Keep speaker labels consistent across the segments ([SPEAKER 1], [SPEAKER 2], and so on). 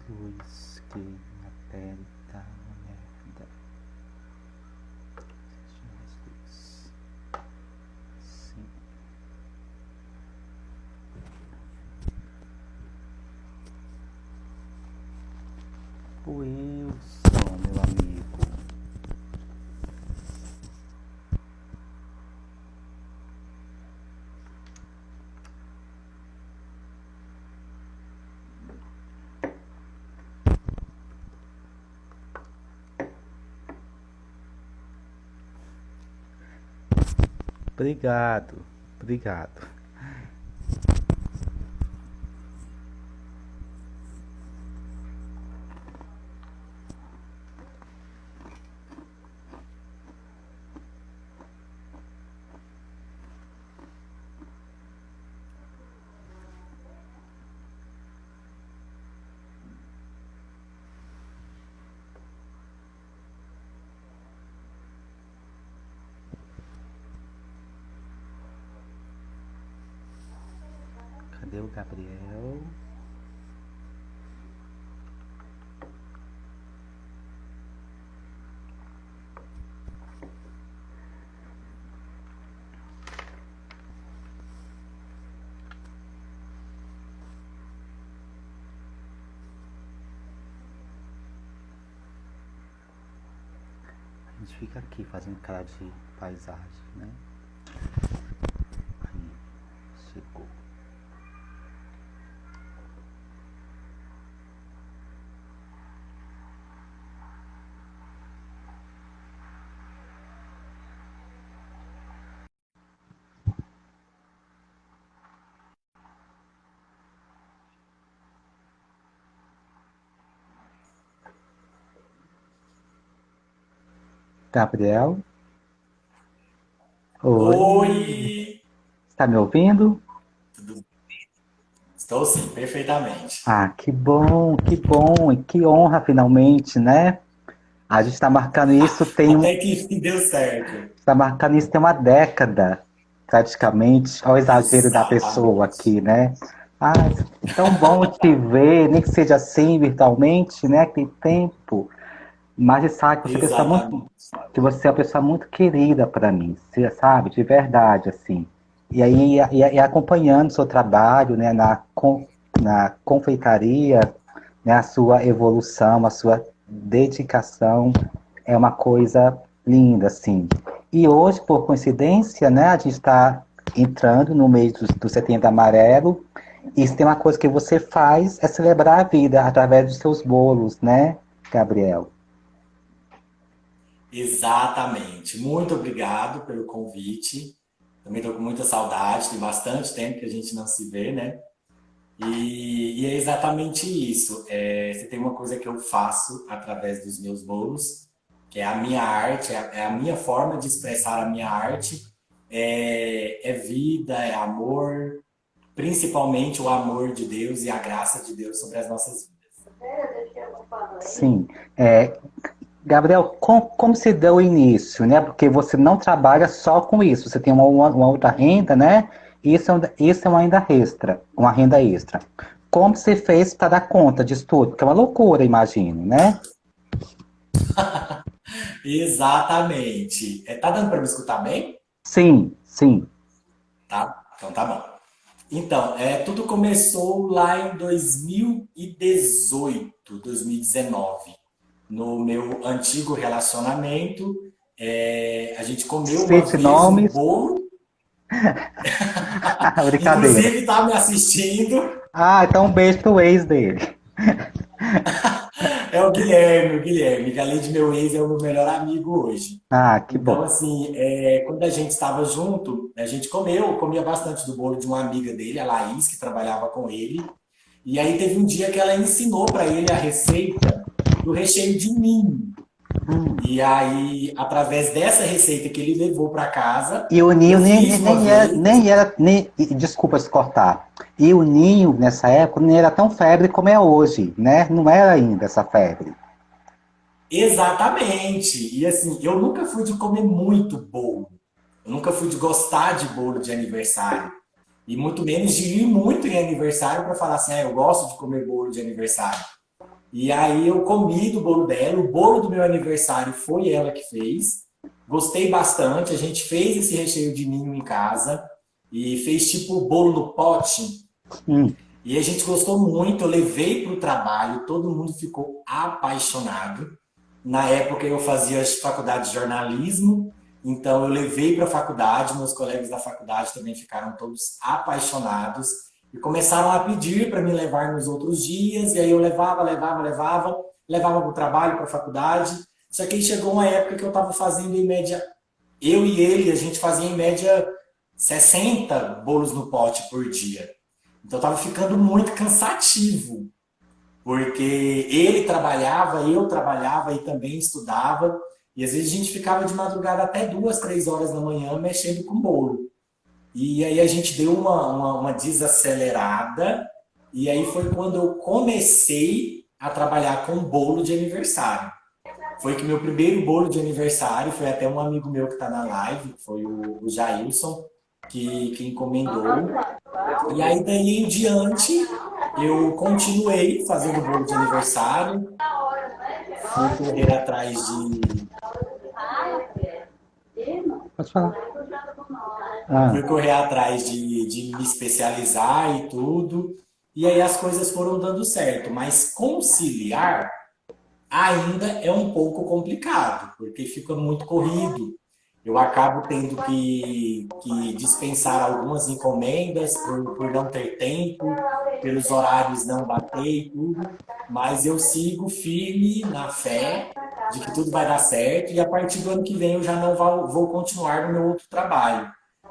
[SPEAKER 1] Jesus, que minha pele tá uma merda. Seja mais luz. Sim. O Wilson, meu amigo. Obrigado, obrigado. Cadê o Gabriel? A gente fica aqui fazendo cara de paisagem, né? Aí, chegou. Gabriel? Oi!
[SPEAKER 2] Oi!
[SPEAKER 1] Está me ouvindo?
[SPEAKER 2] Tudo... Estou sim, perfeitamente.
[SPEAKER 1] Ah, que bom, e que honra finalmente, né? A gente
[SPEAKER 2] Até que enfim deu certo.
[SPEAKER 1] está marcando isso tem uma década, praticamente. Olha o exagero da pessoa
[SPEAKER 2] Exatamente.
[SPEAKER 1] aqui, né? Ah, tão bom te ver, nem que seja assim virtualmente, né? Tem tempo. Mas você sabe que
[SPEAKER 2] Exatamente.
[SPEAKER 1] que você é uma pessoa muito querida para mim, você sabe, de verdade, assim. E aí, e acompanhando o seu trabalho, né, na confeitaria, né, a sua evolução, a sua dedicação, é uma coisa linda, assim. E hoje, por coincidência, né, a gente está entrando no mês do Setembro Amarelo, e se tem uma coisa que você faz é celebrar a vida através dos seus bolos, né, Gabriel?
[SPEAKER 2] Exatamente. Muito obrigado pelo convite. Também estou com muita saudade, tem bastante tempo que a gente não se vê, né? E é exatamente isso. Você tem uma coisa que eu faço através dos meus bolos, que é a minha arte, é a minha forma de expressar a minha arte. É vida, é amor, principalmente o amor de Deus e a graça de Deus sobre as nossas vidas.
[SPEAKER 1] Sim. É, Gabriel, como se deu o início, né? Porque você não trabalha só com isso, você tem uma outra renda, né? Isso é uma renda extra, uma renda extra. Como você fez para dar conta disso tudo? Porque é uma loucura, imagino, né?
[SPEAKER 2] Exatamente. Tá dando para me escutar bem?
[SPEAKER 1] Sim, sim.
[SPEAKER 2] Tá? Então tá bom. Então, tudo começou lá em 2018, 2019. No meu antigo relacionamento, a gente comeu uma
[SPEAKER 1] Cite
[SPEAKER 2] vez um
[SPEAKER 1] nomes.
[SPEAKER 2] bolo,
[SPEAKER 1] Brincadeira.
[SPEAKER 2] inclusive tá me assistindo,
[SPEAKER 1] Ah, então um beijo pro ex dele.
[SPEAKER 2] é o Guilherme, que além de meu ex é o meu melhor amigo hoje.
[SPEAKER 1] Ah, que
[SPEAKER 2] Então,
[SPEAKER 1] bom.
[SPEAKER 2] assim, quando a gente estava junto, a gente comia bastante do bolo de uma amiga dele, a Laís, que trabalhava com ele. E aí teve um dia que ela ensinou para ele a receita do recheio de ninho. E aí, através dessa receita que ele levou para casa,
[SPEAKER 1] E o
[SPEAKER 2] eu
[SPEAKER 1] Ninho
[SPEAKER 2] fiz uma vez.
[SPEAKER 1] desculpa se cortar. E o Ninho, nessa época, nem era tão febre como é hoje, né? Não era ainda essa febre.
[SPEAKER 2] Exatamente. E assim, eu nunca fui de comer muito bolo. Eu nunca fui de gostar de bolo de aniversário. E muito menos de ir muito em aniversário para falar assim, eu gosto de comer bolo de aniversário. E aí eu comi do bolo dela, o bolo do meu aniversário foi ela que fez. Gostei bastante, a gente fez esse recheio de ninho em casa e fez tipo bolo no pote.
[SPEAKER 1] Hum.
[SPEAKER 2] E a gente gostou muito, eu levei para o trabalho, todo mundo ficou apaixonado. Na época eu fazia faculdade de jornalismo, então eu levei para a faculdade, meus colegas da faculdade também ficaram todos apaixonados e começaram a pedir para me levar nos outros dias, e aí eu levava para o trabalho, para a faculdade. Só que aí chegou uma época que eu estava fazendo em média, eu e ele, a gente fazia em média 60 bolos no pote por dia. Então estava ficando muito cansativo, porque ele trabalhava, eu trabalhava e também estudava, e às vezes a gente ficava de madrugada até 2, 3 horas da manhã mexendo com bolo. E aí a gente deu uma desacelerada, e aí foi quando eu comecei a trabalhar com bolo de aniversário. Foi que meu primeiro bolo de aniversário foi até um amigo meu que está na live, foi o Jailson, que encomendou. E aí, daí em diante, eu continuei fazendo bolo de aniversário, fui correr atrás de.
[SPEAKER 1] Pode falar. Ah,
[SPEAKER 2] Fui correr atrás de me especializar e tudo. E aí as coisas foram dando certo. Mas conciliar ainda é um pouco complicado, porque fica muito corrido. Eu acabo tendo que dispensar algumas encomendas por não ter tempo, pelos horários não bater e tudo, mas eu sigo firme na fé de que tudo vai dar certo e a partir do ano que vem eu já não vou continuar no meu outro trabalho.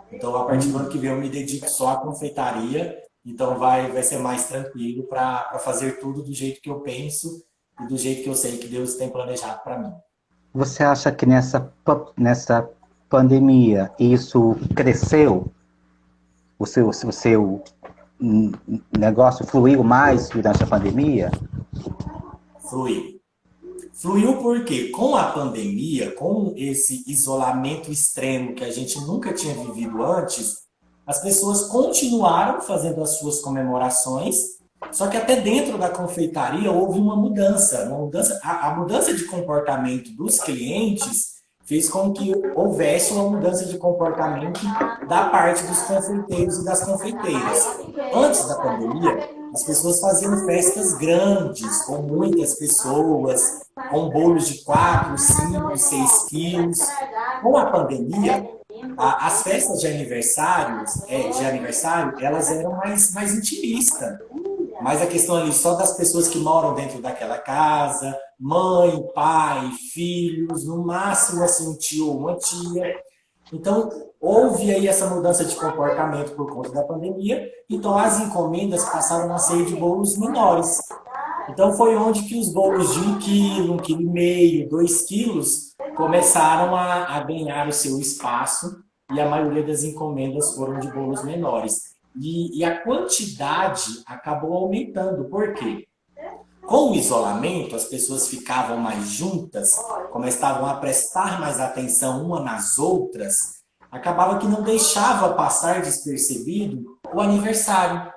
[SPEAKER 2] Então, a partir do ano que vem eu me dedico só à confeitaria, então vai ser mais tranquilo para fazer tudo do jeito que eu penso e do jeito que eu sei que Deus tem planejado para mim.
[SPEAKER 1] você acha que nessa pandemia isso cresceu? O seu negócio fluiu mais durante a pandemia?
[SPEAKER 2] Fluiu. Fluiu porque com a pandemia, com esse isolamento extremo que a gente nunca tinha vivido antes, as pessoas continuaram fazendo as suas comemorações, só que até dentro da confeitaria houve a mudança de comportamento dos clientes fez com que houvesse uma mudança de comportamento da parte dos confeiteiros e das confeiteiras. Antes da pandemia, as pessoas faziam festas grandes, com muitas pessoas, com bolos de 4, 5, 6 quilos. Com a pandemia, as festas de aniversário, elas eram mais intimistas. Mas a questão ali só das pessoas que moram dentro daquela casa, mãe, pai, filhos, no máximo assim um tio ou uma tia. Então, houve aí essa mudança de comportamento por conta da pandemia, então as encomendas passaram a ser de bolos menores. Então foi onde que os bolos de 1 quilo, 1,5 quilo, 2 quilos começaram a ganhar o seu espaço e a maioria das encomendas foram de bolos menores. E a quantidade acabou aumentando. Por quê? Com o isolamento, as pessoas ficavam mais juntas, começavam a prestar mais atenção uma nas outras, acabava que não deixava passar despercebido o aniversário,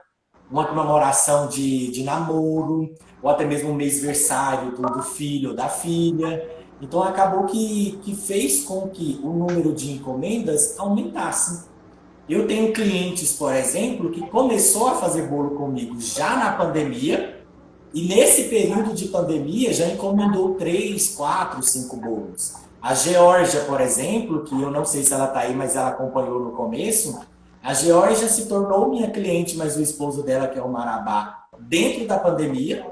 [SPEAKER 2] uma comemoração de namoro, ou até mesmo um mêsversário do filho ou da filha. Então acabou que fez com que o número de encomendas aumentasse. Eu tenho clientes, por exemplo, que começou a fazer bolo comigo já na pandemia, e nesse período de pandemia já encomendou 3, 4, 5 bolos. A Georgia, por exemplo, que eu não sei se ela está aí, mas ela acompanhou no começo, a Georgia se tornou minha cliente, mas o esposo dela, que é o Marabá, dentro da pandemia.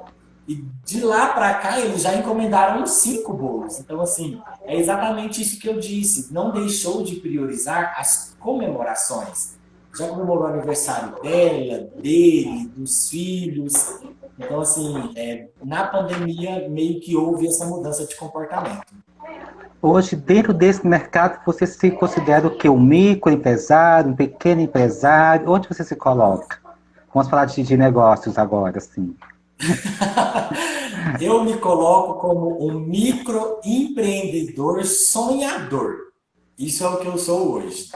[SPEAKER 2] E de lá para cá, eles já encomendaram uns 5 bolos. Então, assim, é exatamente isso que eu disse. Não deixou de priorizar as comemorações. Já comemorou o aniversário dela, dele, dos filhos. Então, assim, na pandemia, meio que houve essa mudança de comportamento.
[SPEAKER 1] Hoje, dentro desse mercado, você se considera o quê? Um microempresário, um pequeno empresário? Onde você se coloca? Vamos falar de negócios agora, sim.
[SPEAKER 2] Eu me coloco como um microempreendedor sonhador. Isso é o que eu sou hoje.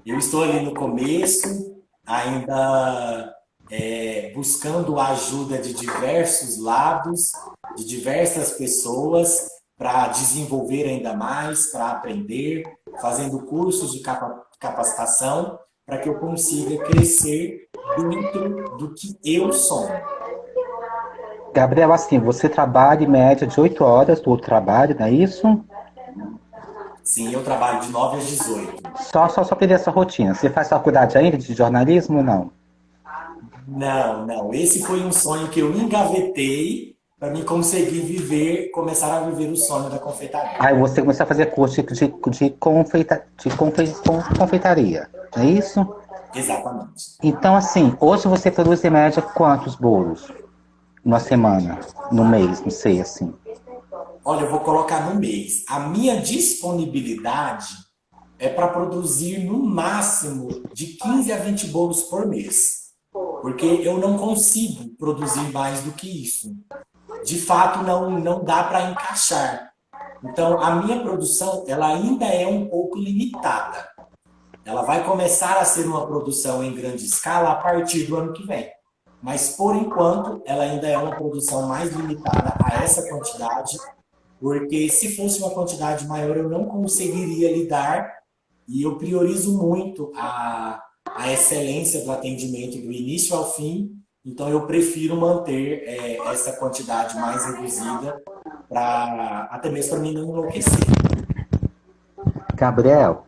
[SPEAKER 2] Eu estou ali no começo, ainda buscando a ajuda de diversos lados, de diversas pessoas, para desenvolver ainda mais, para aprender, fazendo cursos de capacitação, para que eu consiga crescer dentro do que eu sonho.
[SPEAKER 1] Gabriel, assim, você trabalha em média de 8 horas do trabalho, não é isso?
[SPEAKER 2] Sim, eu trabalho de 9 às 18.
[SPEAKER 1] Só pedir essa rotina. Você faz faculdade ainda de jornalismo ou não?
[SPEAKER 2] Não, não. Esse foi um sonho que eu engavetei para me conseguir viver, começar a viver o sonho da confeitaria.
[SPEAKER 1] Aí você começou a fazer curso de confeitaria, não é isso?
[SPEAKER 2] Exatamente.
[SPEAKER 1] Então, assim, hoje você produz em média quantos bolos? Numa semana, no mês, não sei, assim.
[SPEAKER 2] Olha, eu vou colocar no mês. A minha disponibilidade é para produzir no máximo de 15 a 20 bolos por mês. Porque eu não consigo produzir mais do que isso. De fato, não dá para encaixar. Então, a minha produção, ela ainda é um pouco limitada. Ela vai começar a ser uma produção em grande escala a partir do ano que vem. Mas, por enquanto, ela ainda é uma produção mais limitada a essa quantidade, porque se fosse uma quantidade maior, eu não conseguiria lidar e eu priorizo muito a excelência do atendimento do início ao fim, então eu prefiro manter essa quantidade mais reduzida, até mesmo para mim não enlouquecer.
[SPEAKER 1] Gabriel,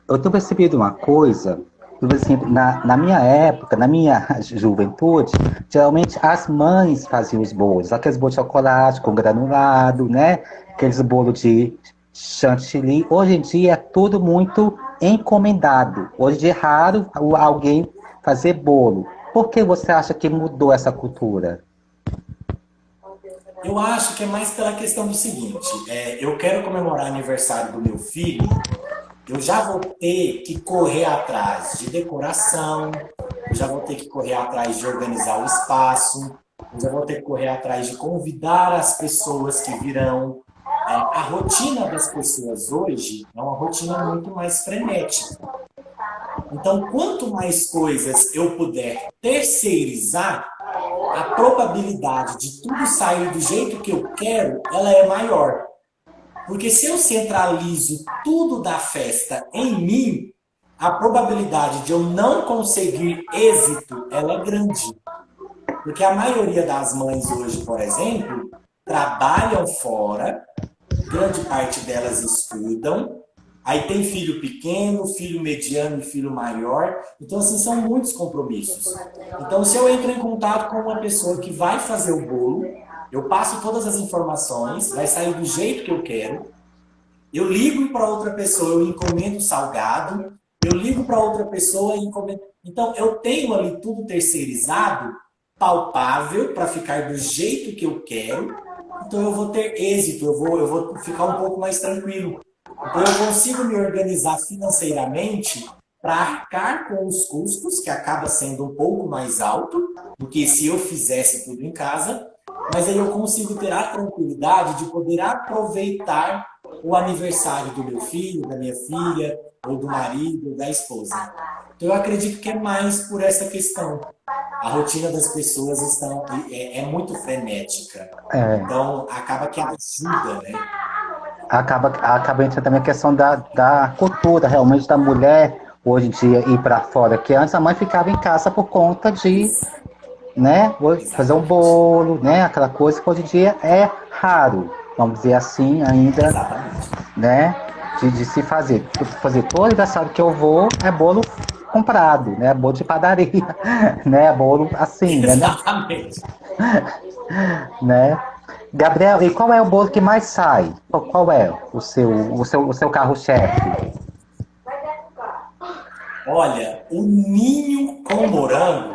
[SPEAKER 1] eu tenho percebido uma coisa, por exemplo, na minha época, na minha juventude, geralmente as mães faziam os bolos, aqueles bolos de chocolate com granulado, né? Aqueles bolos de chantilly. Hoje em dia é tudo muito encomendado. Hoje em dia é raro alguém fazer bolo. Por que você acha que mudou essa cultura?
[SPEAKER 2] Eu acho que é mais pela questão do seguinte: eu quero comemorar o aniversário do meu filho, eu já vou ter que correr atrás de decoração, eu já vou ter que correr atrás de organizar o espaço, eu já vou ter que correr atrás de convidar as pessoas que virão. A rotina das pessoas hoje é uma rotina muito mais frenética. Então, quanto mais coisas eu puder terceirizar, a probabilidade de tudo sair do jeito que eu quero, ela é maior. Porque se eu centralizo tudo da festa em mim, a probabilidade de eu não conseguir êxito, ela é grande. Porque a maioria das mães hoje, por exemplo, trabalham fora, grande parte delas estudam, aí tem filho pequeno, filho mediano e filho maior. Então, assim, são muitos compromissos. Então, se eu entro em contato com uma pessoa que vai fazer o bolo, eu passo todas as informações, vai sair do jeito que eu quero. Eu ligo para outra pessoa, eu encomendo salgado. Eu ligo para outra pessoa e encomendo. Então, eu tenho ali tudo terceirizado, palpável, para ficar do jeito que eu quero. Então, eu vou ter êxito, eu vou ficar um pouco mais tranquilo. Então, eu consigo me organizar financeiramente para arcar com os custos, que acaba sendo um pouco mais alto do que se eu fizesse tudo em casa, mas aí eu consigo ter a tranquilidade de poder aproveitar o aniversário do meu filho, da minha filha, ou do marido, ou da esposa. Então, eu acredito que é mais por essa questão. A rotina das pessoas é muito frenética.
[SPEAKER 1] É,
[SPEAKER 2] Então, acaba que ajuda, né?
[SPEAKER 1] acaba entrando também a questão da cultura, realmente, da mulher hoje em dia ir para fora, que antes a mãe ficava em casa por conta de, né, fazer um
[SPEAKER 2] Exatamente.
[SPEAKER 1] bolo, né, aquela coisa que hoje em dia é raro, vamos dizer assim, ainda,
[SPEAKER 2] Exatamente.
[SPEAKER 1] né, de se fazer. Fazer todo aniversário que eu vou é bolo comprado, né, bolo de padaria, né, bolo assim, né,
[SPEAKER 2] Exatamente.
[SPEAKER 1] né. Gabriel, e qual é o bolo que mais sai? Qual é o seu carro-chefe?
[SPEAKER 2] Olha, o ninho com morango,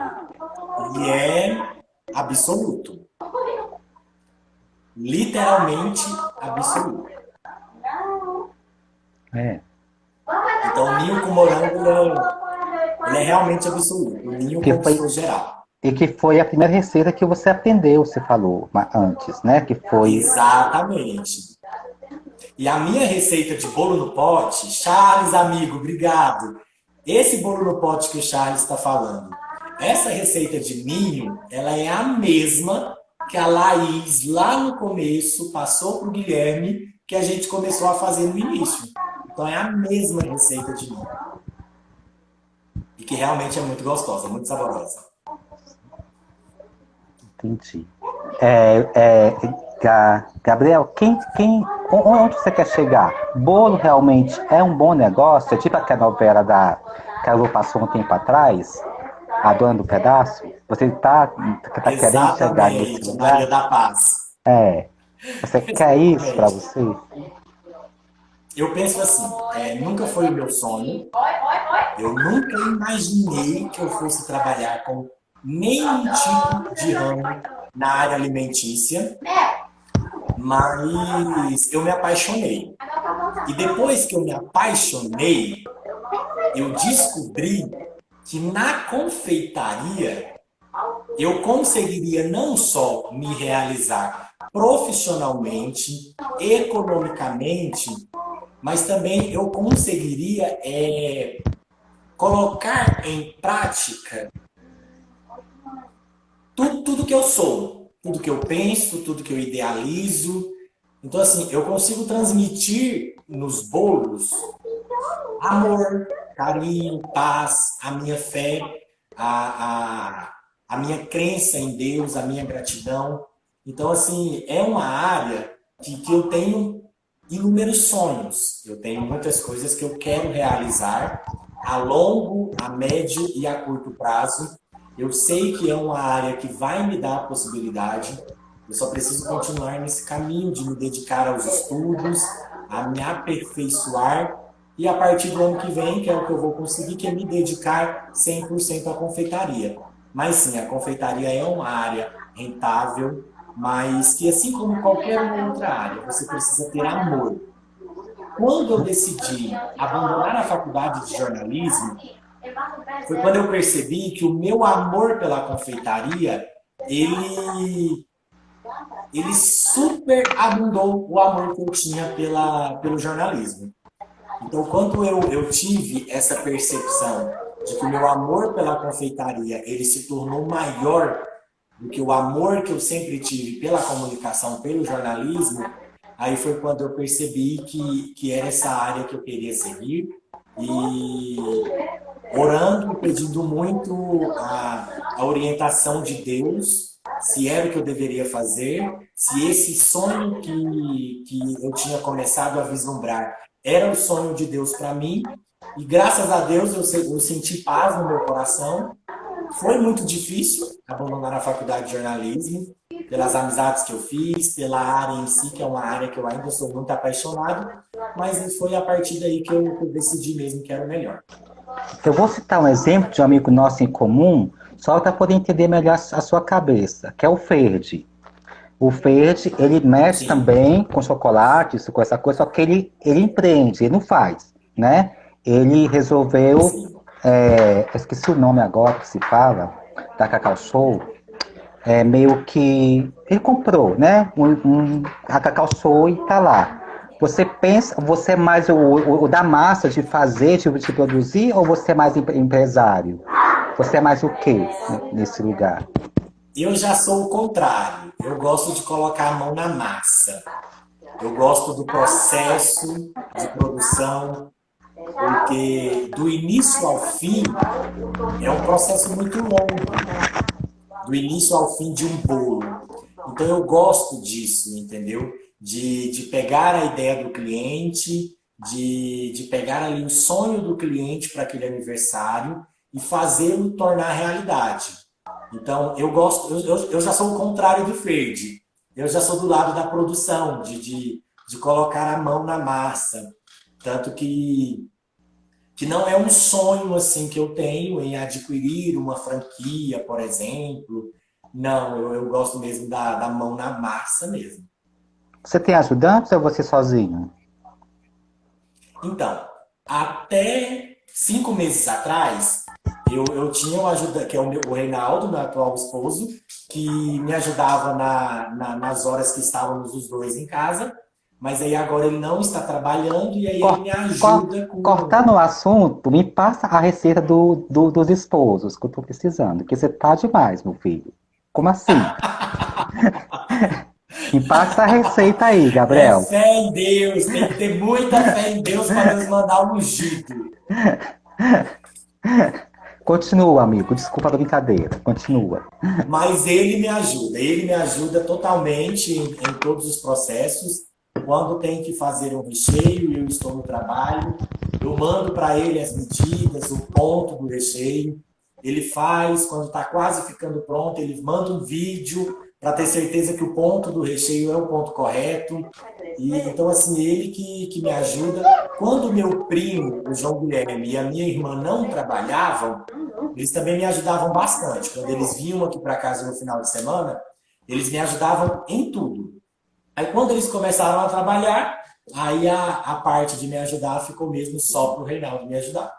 [SPEAKER 2] ele é absoluto. Literalmente absoluto.
[SPEAKER 1] É.
[SPEAKER 2] Então, o ninho com morango, ele é realmente absoluto. O ninho
[SPEAKER 1] Que foi,
[SPEAKER 2] conquistou geral.
[SPEAKER 1] e que foi a primeira receita que você aprendeu, você falou antes, né? Que foi.
[SPEAKER 2] Exatamente. E a minha receita de bolo no pote, Charles, amigo, obrigado. Esse bolo no pote que o Charles está falando, essa receita de ninho, ela é a mesma que a Laís, lá no começo, passou para o Guilherme, que a gente começou a fazer no início. Então é a mesma receita de ninho. E que realmente é muito gostosa, muito saborosa.
[SPEAKER 1] Entendi. Gabriel, onde você quer chegar? Bolo realmente é um bom negócio? É tipo aquela novela que a Lu passou um tempo atrás, a Dona do Pedaço? Você tá querendo chegar nesse
[SPEAKER 2] Exatamente, Maria
[SPEAKER 1] lugar?
[SPEAKER 2] da Paz.
[SPEAKER 1] É. Você quer isso para
[SPEAKER 2] Exatamente.
[SPEAKER 1] você?
[SPEAKER 2] Eu penso assim, nunca foi o meu sonho, eu nunca imaginei que eu fosse trabalhar com nenhum tipo de ramo na área alimentícia, mas eu me apaixonei. E depois que eu me apaixonei, eu descobri que na confeitaria eu conseguiria não só me realizar profissionalmente, economicamente, mas também eu conseguiria colocar em prática tudo que eu sou, tudo que eu penso, tudo que eu idealizo. Então, assim, eu consigo transmitir nos bolos amor, carinho, paz, a minha fé, a minha crença em Deus, a minha gratidão. Então, assim, é uma área que eu tenho inúmeros sonhos. Eu tenho muitas coisas que eu quero realizar a longo, a médio e a curto prazo. Eu sei que é uma área que vai me dar a possibilidade. Eu só preciso continuar nesse caminho de me dedicar aos estudos, a me aperfeiçoar e a partir do ano que vem, que é o que eu vou conseguir, que é me dedicar 100% à confeitaria. Mas sim, a confeitaria é uma área rentável, mas que assim como qualquer outra área, você precisa ter amor. Quando eu decidi abandonar a faculdade de jornalismo, foi quando eu percebi que o meu amor pela confeitaria, ele ele super abundou o amor que eu tinha pelo jornalismo. Então, quando eu tive essa percepção de que o meu amor pela confeitaria ele se tornou maior do que o amor que eu sempre tive pela comunicação, pelo jornalismo, aí foi quando eu percebi que era essa área que eu queria seguir e orando e pedindo muito a orientação de Deus, se era o que eu deveria fazer, se esse sonho que eu tinha começado a vislumbrar era o sonho de Deus para mim. E graças a Deus eu senti paz no meu coração. Foi muito difícil abandonar a faculdade de jornalismo, pelas amizades que eu fiz, pela área em si, que é uma área que eu ainda sou muito apaixonado, mas foi a partir daí que eu decidi mesmo que era o melhor.
[SPEAKER 1] Eu vou citar um exemplo de um amigo nosso em comum, só para poder entender melhor a sua cabeça, que é o Ferdi. O Ferdi, ele mexe
[SPEAKER 2] Sim,
[SPEAKER 1] também com chocolate, isso, com essa coisa, só que ele empreende, ele não faz, né? Ele resolveu,
[SPEAKER 2] sim.
[SPEAKER 1] eu esqueci o nome agora que se fala, da Cacau Show, meio que ele comprou, né? A Cacau Show e tá lá. Você pensa, você é mais o da massa de fazer, de produzir, ou você é mais empresário? Você é mais o quê nesse lugar?
[SPEAKER 2] Eu já sou o contrário. Eu gosto de colocar a mão na massa. Eu gosto do processo de produção, porque do início ao fim é um processo muito longo, do início ao fim de um bolo. Então eu gosto disso, entendeu? De pegar a ideia do cliente, de pegar ali o sonho do cliente para aquele aniversário e fazê-lo tornar realidade. Então eu gosto, eu já sou o contrário do Ferdi. Eu já sou do lado da produção, de colocar a mão na massa. Tanto que não é um sonho assim que eu tenho em adquirir uma franquia, por exemplo. Não, eu gosto mesmo da mão na massa mesmo.
[SPEAKER 1] Você tem ajudantes ou você sozinho?
[SPEAKER 2] Então, até 5 meses atrás, eu tinha um ajuda, que é o Reinaldo, meu atual esposo, que me ajudava nas horas que estávamos os dois em casa. mas aí agora ele não está trabalhando e aí ele
[SPEAKER 1] Cor-
[SPEAKER 2] me ajuda com.
[SPEAKER 1] Cortando o assunto, me passa a receita dos esposos que eu tô precisando, que você tá demais, meu filho. Como assim? Me passa a receita aí,
[SPEAKER 2] É
[SPEAKER 1] Gabriel.
[SPEAKER 2] fé em Deus, tem que ter muita fé em Deus para Deus mandar o ungido.
[SPEAKER 1] Continua, amigo. Desculpa a brincadeira. Continua.
[SPEAKER 2] Mas ele me ajuda totalmente em todos os processos. Quando tem que fazer um recheio e eu estou no trabalho, eu mando para ele as medidas, o ponto do recheio. Ele faz, quando está quase ficando pronto, ele manda um vídeo para ter certeza que o ponto do recheio é o ponto correto. E então, assim, ele que me ajuda. Quando o meu primo, o João Guilherme, e a minha irmã não trabalhavam, eles também me ajudavam bastante. Quando eles vinham aqui para casa no final de semana, eles me ajudavam em tudo. Aí quando eles começaram a trabalhar, aí a parte de me ajudar ficou mesmo só para o Reinaldo me ajudar.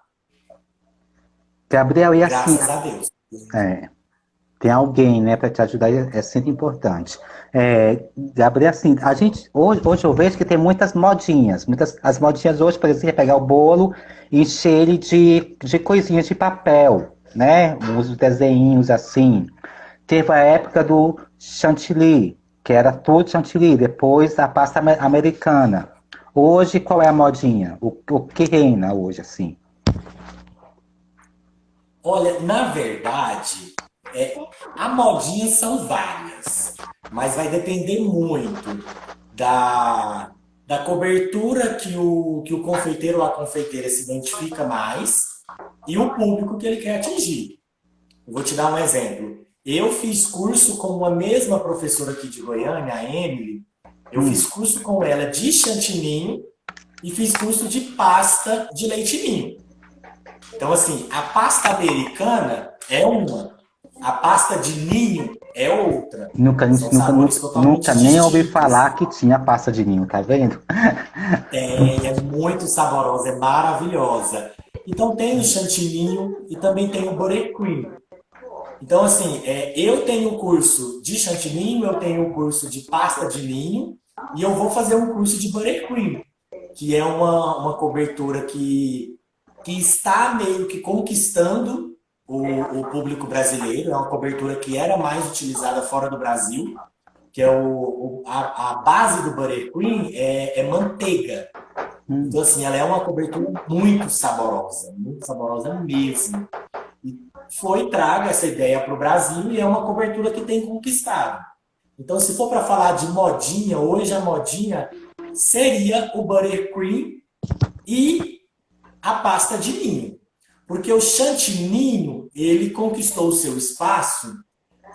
[SPEAKER 1] Gabriel, e assim,
[SPEAKER 2] Graças a Deus.
[SPEAKER 1] é, tem alguém, né, para te ajudar, é sempre importante. Gabriel, assim, a gente, hoje eu vejo que tem muitas modinhas. As modinhas hoje, por exemplo, é pegar o bolo e encher ele de coisinhas de papel, né? Os desenhinhos assim. Teve a época do chantilly, que era tudo chantilly, depois a pasta americana. Hoje, qual é a modinha? O que reina hoje, assim?
[SPEAKER 2] Olha, na verdade, a modinha são várias, mas vai depender muito da, da cobertura que o confeiteiro ou a confeiteira se identifica mais e o público que ele quer atingir. Eu vou te dar um exemplo. Eu fiz curso com uma mesma professora aqui de Goiânia, a Emily. Eu
[SPEAKER 1] Hum,
[SPEAKER 2] fiz curso com ela de chantininho e fiz curso de pasta de leite ninho. Então, assim, a pasta americana é uma, a pasta de ninho é outra.
[SPEAKER 1] nunca,
[SPEAKER 2] São
[SPEAKER 1] nunca,
[SPEAKER 2] sabores
[SPEAKER 1] nunca, nunca
[SPEAKER 2] totalmente
[SPEAKER 1] nem ouvi
[SPEAKER 2] distintos.
[SPEAKER 1] falar que tinha pasta de ninho, tá vendo?
[SPEAKER 2] É muito saborosa, é maravilhosa. Então, tem o chantininho e também tem o buttercream. Então, assim, eu tenho o curso de chantilly, eu tenho o curso de pasta de ninho e eu vou fazer um curso de buttercream, que é uma cobertura que está meio que conquistando o público brasileiro. É uma cobertura que era mais utilizada fora do Brasil, que é a base do buttercream é manteiga. Então, assim, ela é uma cobertura muito saborosa mesmo. E foi traga essa ideia para o Brasil e é uma cobertura que tem conquistado. Então, se for para falar de modinha, hoje a modinha seria o buttercream e a pasta de ninho. Porque o chantininho, ele conquistou o seu espaço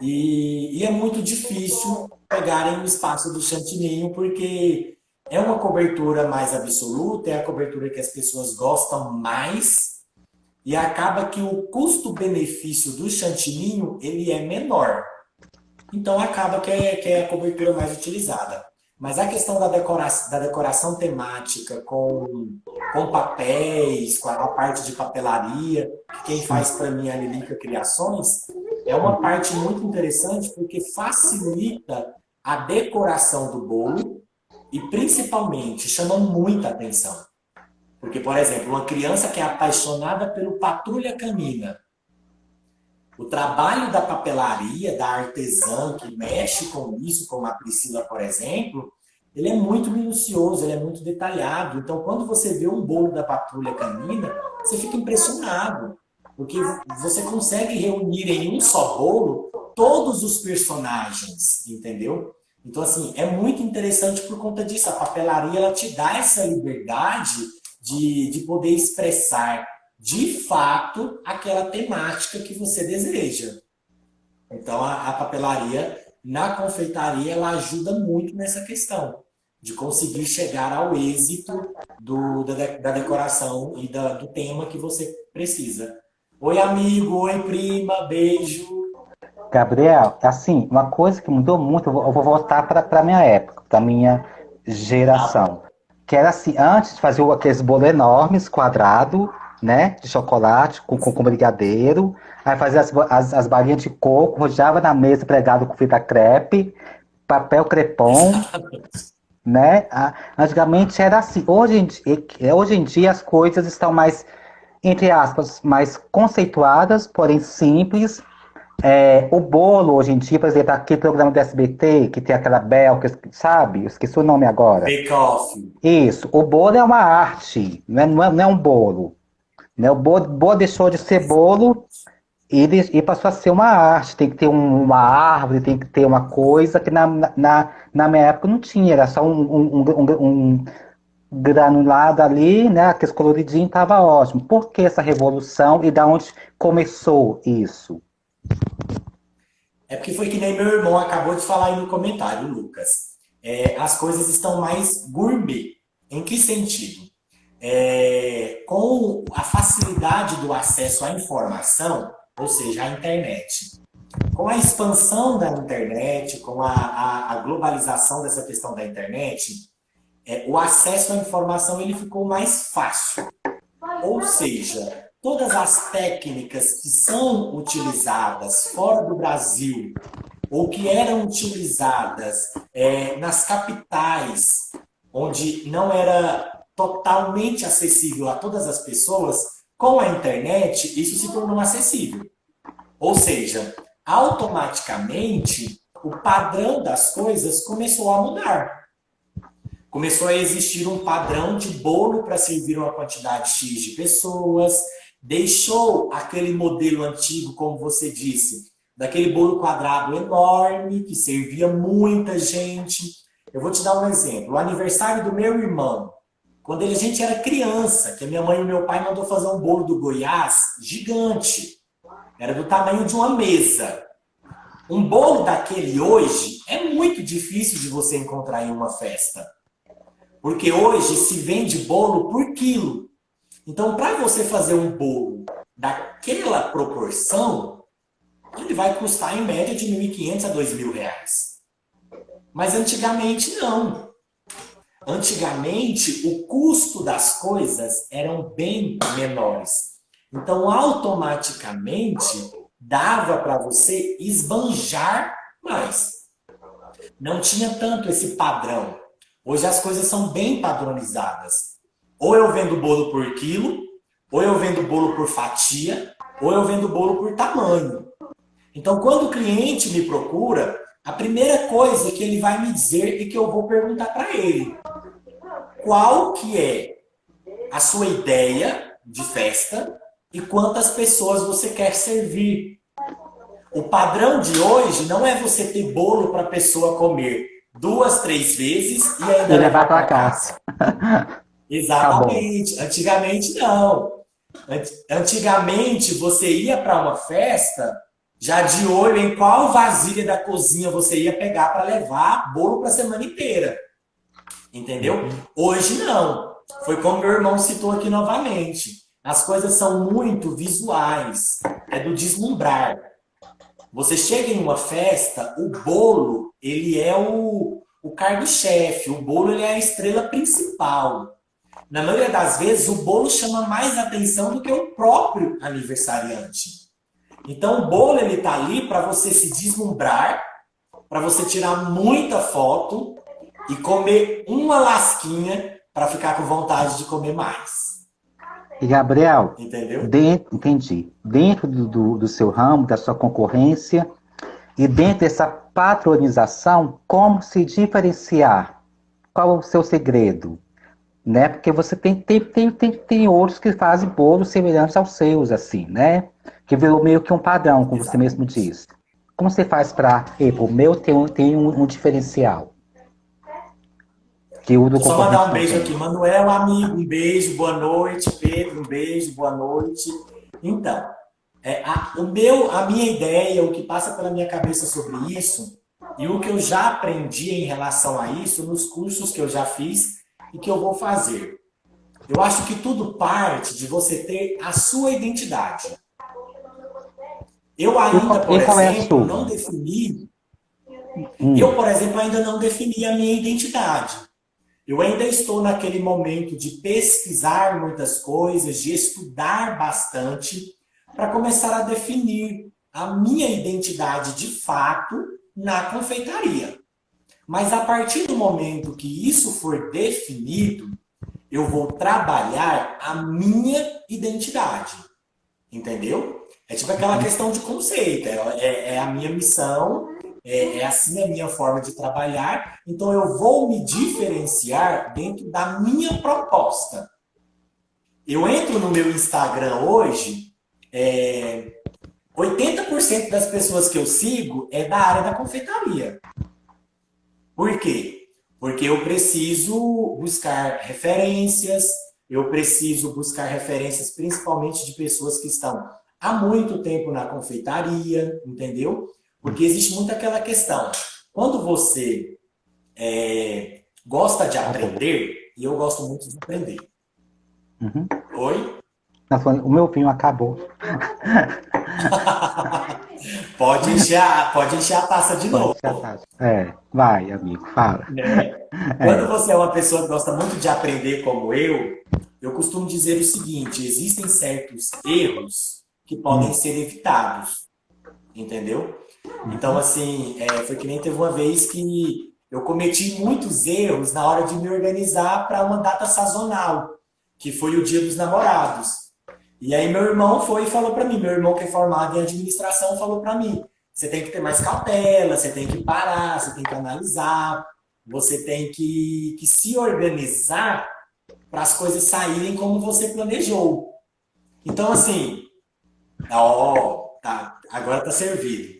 [SPEAKER 2] e é muito difícil pegarem o espaço do chantininho, porque é uma cobertura mais absoluta, é a cobertura que as pessoas gostam mais e acaba que o custo-benefício do chantininho ele é menor. Então acaba que é a cobertura mais utilizada. Mas a questão da decoração temática com papéis, com a parte de papelaria, quem faz para mim é a Lilica Criações, é uma parte muito interessante porque facilita a decoração do bolo e principalmente chama muita atenção. Porque, por exemplo, uma criança que é apaixonada pelo Patrulha Canina, o trabalho da papelaria, da artesã que mexe com isso, como a Priscila, por exemplo, ele é muito minucioso, ele é muito detalhado. Então, quando você vê um bolo da Patrulha Canina, você fica impressionado, porque você consegue reunir em um só bolo todos os personagens, entendeu? Então, assim, é muito interessante por conta disso. A papelaria, ela te dá essa liberdade de poder expressar de fato aquela temática que você deseja. Então, a papelaria na confeitaria ela ajuda muito nessa questão de conseguir chegar ao êxito da decoração e do tema que você precisa. Oi, amigo, oi, prima, beijo.
[SPEAKER 1] Gabriel, assim, uma coisa que mudou muito, eu vou voltar para a minha época, para minha
[SPEAKER 2] Tá
[SPEAKER 1] geração.
[SPEAKER 2] bom.
[SPEAKER 1] Que era assim, antes de fazer aqueles bolos enormes, quadrado, né? De chocolate com brigadeiro. Aí fazia as balinhas de coco, rodeava na mesa pregado com fita crepe, papel crepom,
[SPEAKER 2] Exatamente.
[SPEAKER 1] né? Antigamente era assim. Hoje em dia as coisas estão mais, entre aspas, mais conceituadas, porém simples. O bolo hoje em dia, por exemplo, aquele programa do SBT, que tem aquela Bel, sabe? Eu esqueci o nome agora.
[SPEAKER 2] Bake Off.
[SPEAKER 1] Isso, o bolo é uma arte, não é um bolo. Né? O bolo deixou de ser bolo e passou a ser uma arte. Tem que ter uma árvore, tem que ter uma coisa que na minha época não tinha, era só um granulado ali, né? Aquele coloridinho estava ótimo. Por que essa revolução e da onde começou isso?
[SPEAKER 2] É porque foi que nem meu irmão acabou de falar aí no comentário, Lucas. As coisas estão mais gourmet. Em que sentido? Com a facilidade do acesso à informação, ou seja, à internet, com a expansão da internet, com a globalização dessa questão da internet, o acesso à informação ele ficou mais fácil. Ou seja, todas as técnicas que são utilizadas fora do Brasil ou que eram utilizadas nas capitais, onde não era totalmente acessível a todas as pessoas, com a internet isso se tornou acessível. Ou seja, automaticamente o padrão das coisas começou a mudar. Começou a existir um padrão de bolo para servir uma quantidade X de pessoas, deixou aquele modelo antigo, como você disse, daquele bolo quadrado enorme, que servia muita gente. Eu vou te dar um exemplo. O aniversário do meu irmão, quando a gente era criança, que a minha mãe e o meu pai mandou fazer um bolo do Goiás gigante. Era do tamanho de uma mesa. Um bolo daquele hoje é muito difícil de você encontrar em uma festa. Porque hoje se vende bolo por quilo. Então, para você fazer um bolo daquela proporção, ele vai custar em média de R$ 1.500 a R$ 2.000. Mas antigamente não. Antigamente, o custo das coisas eram bem menores. Então, automaticamente, dava para você esbanjar mais. Não tinha tanto esse padrão. Hoje as coisas são bem padronizadas. Ou eu vendo bolo por quilo, ou eu vendo bolo por fatia, ou eu vendo bolo por tamanho. Então, quando o cliente me procura, a primeira coisa que ele vai me dizer e que eu vou perguntar para ele: qual que é a sua ideia de festa e quantas pessoas você quer servir? O padrão de hoje não é você ter bolo para a pessoa comer 2, 3 vezes e ainda
[SPEAKER 1] E levar
[SPEAKER 2] levar
[SPEAKER 1] para
[SPEAKER 2] para
[SPEAKER 1] casa.
[SPEAKER 2] casa.
[SPEAKER 1] Acabou.
[SPEAKER 2] Exatamente. Antigamente não. Antigamente você ia para uma festa já de olho em qual vasilha da cozinha você ia pegar para levar bolo para a semana inteira. Entendeu? Hoje não. Foi como meu irmão citou aqui novamente. As coisas são muito visuais. É do deslumbrar. Você chega em uma festa, o bolo, ele é o cargo-chefe. O bolo ele é a estrela principal. Na maioria das vezes, o bolo chama mais atenção do que o próprio aniversariante. Então, o bolo ele tá ali para você se deslumbrar, para você tirar muita foto e comer uma lasquinha para ficar com vontade de comer mais.
[SPEAKER 1] E Gabriel,
[SPEAKER 2] Entendeu?
[SPEAKER 1] entendi. Dentro do seu ramo, da sua concorrência, e dentro dessa patronização, como se diferenciar? Qual é o seu segredo? Né? Porque você tem outros que fazem bolos semelhantes aos seus, assim, né? Que virou meio que um padrão, como você mesmo
[SPEAKER 2] Exatamente.
[SPEAKER 1] disse. Como você faz para, o meu tem um diferencial que o do
[SPEAKER 2] Deixa eu só mandar
[SPEAKER 1] concorrente
[SPEAKER 2] um
[SPEAKER 1] não
[SPEAKER 2] beijo
[SPEAKER 1] tem.
[SPEAKER 2] aqui. Manuel, amigo, um beijo, boa noite. Pedro, um beijo, boa noite. Então, a minha ideia, o que passa pela minha cabeça sobre isso, e o que eu já aprendi em relação a isso nos cursos que eu já fiz e que eu vou fazer. Eu acho que tudo parte de você ter a sua identidade. Eu
[SPEAKER 1] E
[SPEAKER 2] ainda,
[SPEAKER 1] qual,
[SPEAKER 2] por
[SPEAKER 1] e qual é a
[SPEAKER 2] exemplo,
[SPEAKER 1] sua?
[SPEAKER 2] não defini, eu,
[SPEAKER 1] Hum.
[SPEAKER 2] por exemplo, ainda não defini a minha identidade. Eu ainda estou naquele momento de pesquisar muitas coisas, de estudar bastante, para começar a definir a minha identidade de fato na confeitaria. Mas a partir do momento que isso for definido, eu vou trabalhar a minha identidade. Entendeu? É tipo aquela questão de conceito. É a minha missão, é assim a minha forma de trabalhar. Então eu vou me diferenciar dentro da minha proposta. Eu entro no meu Instagram hoje, 80% das pessoas que eu sigo é da área da confeitaria. Por quê? Porque eu preciso buscar referências, eu preciso buscar referências principalmente de pessoas que estão há muito tempo na confeitaria, entendeu? Porque existe muito aquela questão. Quando você gosta de
[SPEAKER 1] Acabou.
[SPEAKER 2] aprender, e eu gosto muito de aprender.
[SPEAKER 1] Uhum.
[SPEAKER 2] Oi?
[SPEAKER 1] O meu vinho acabou.
[SPEAKER 2] Pode encher a taça de
[SPEAKER 1] Pode
[SPEAKER 2] novo.
[SPEAKER 1] ser a taxa. Vai, amigo, fala.
[SPEAKER 2] Né? Quando
[SPEAKER 1] É.
[SPEAKER 2] você é uma pessoa que gosta muito de aprender como eu costumo dizer o seguinte: existem certos erros que podem
[SPEAKER 1] Hum,
[SPEAKER 2] ser evitados, entendeu? Então,
[SPEAKER 1] uhum.
[SPEAKER 2] assim, foi que nem teve uma vez que eu cometi muitos erros na hora de me organizar para uma data sazonal, que foi o Dia dos Namorados. E aí meu irmão foi e falou para mim, meu irmão que é formado em administração falou para mim, você tem que ter mais cautela, você tem que parar, você tem que analisar, você tem que se organizar para as coisas saírem como você planejou. Então, assim, tá, agora tá servido.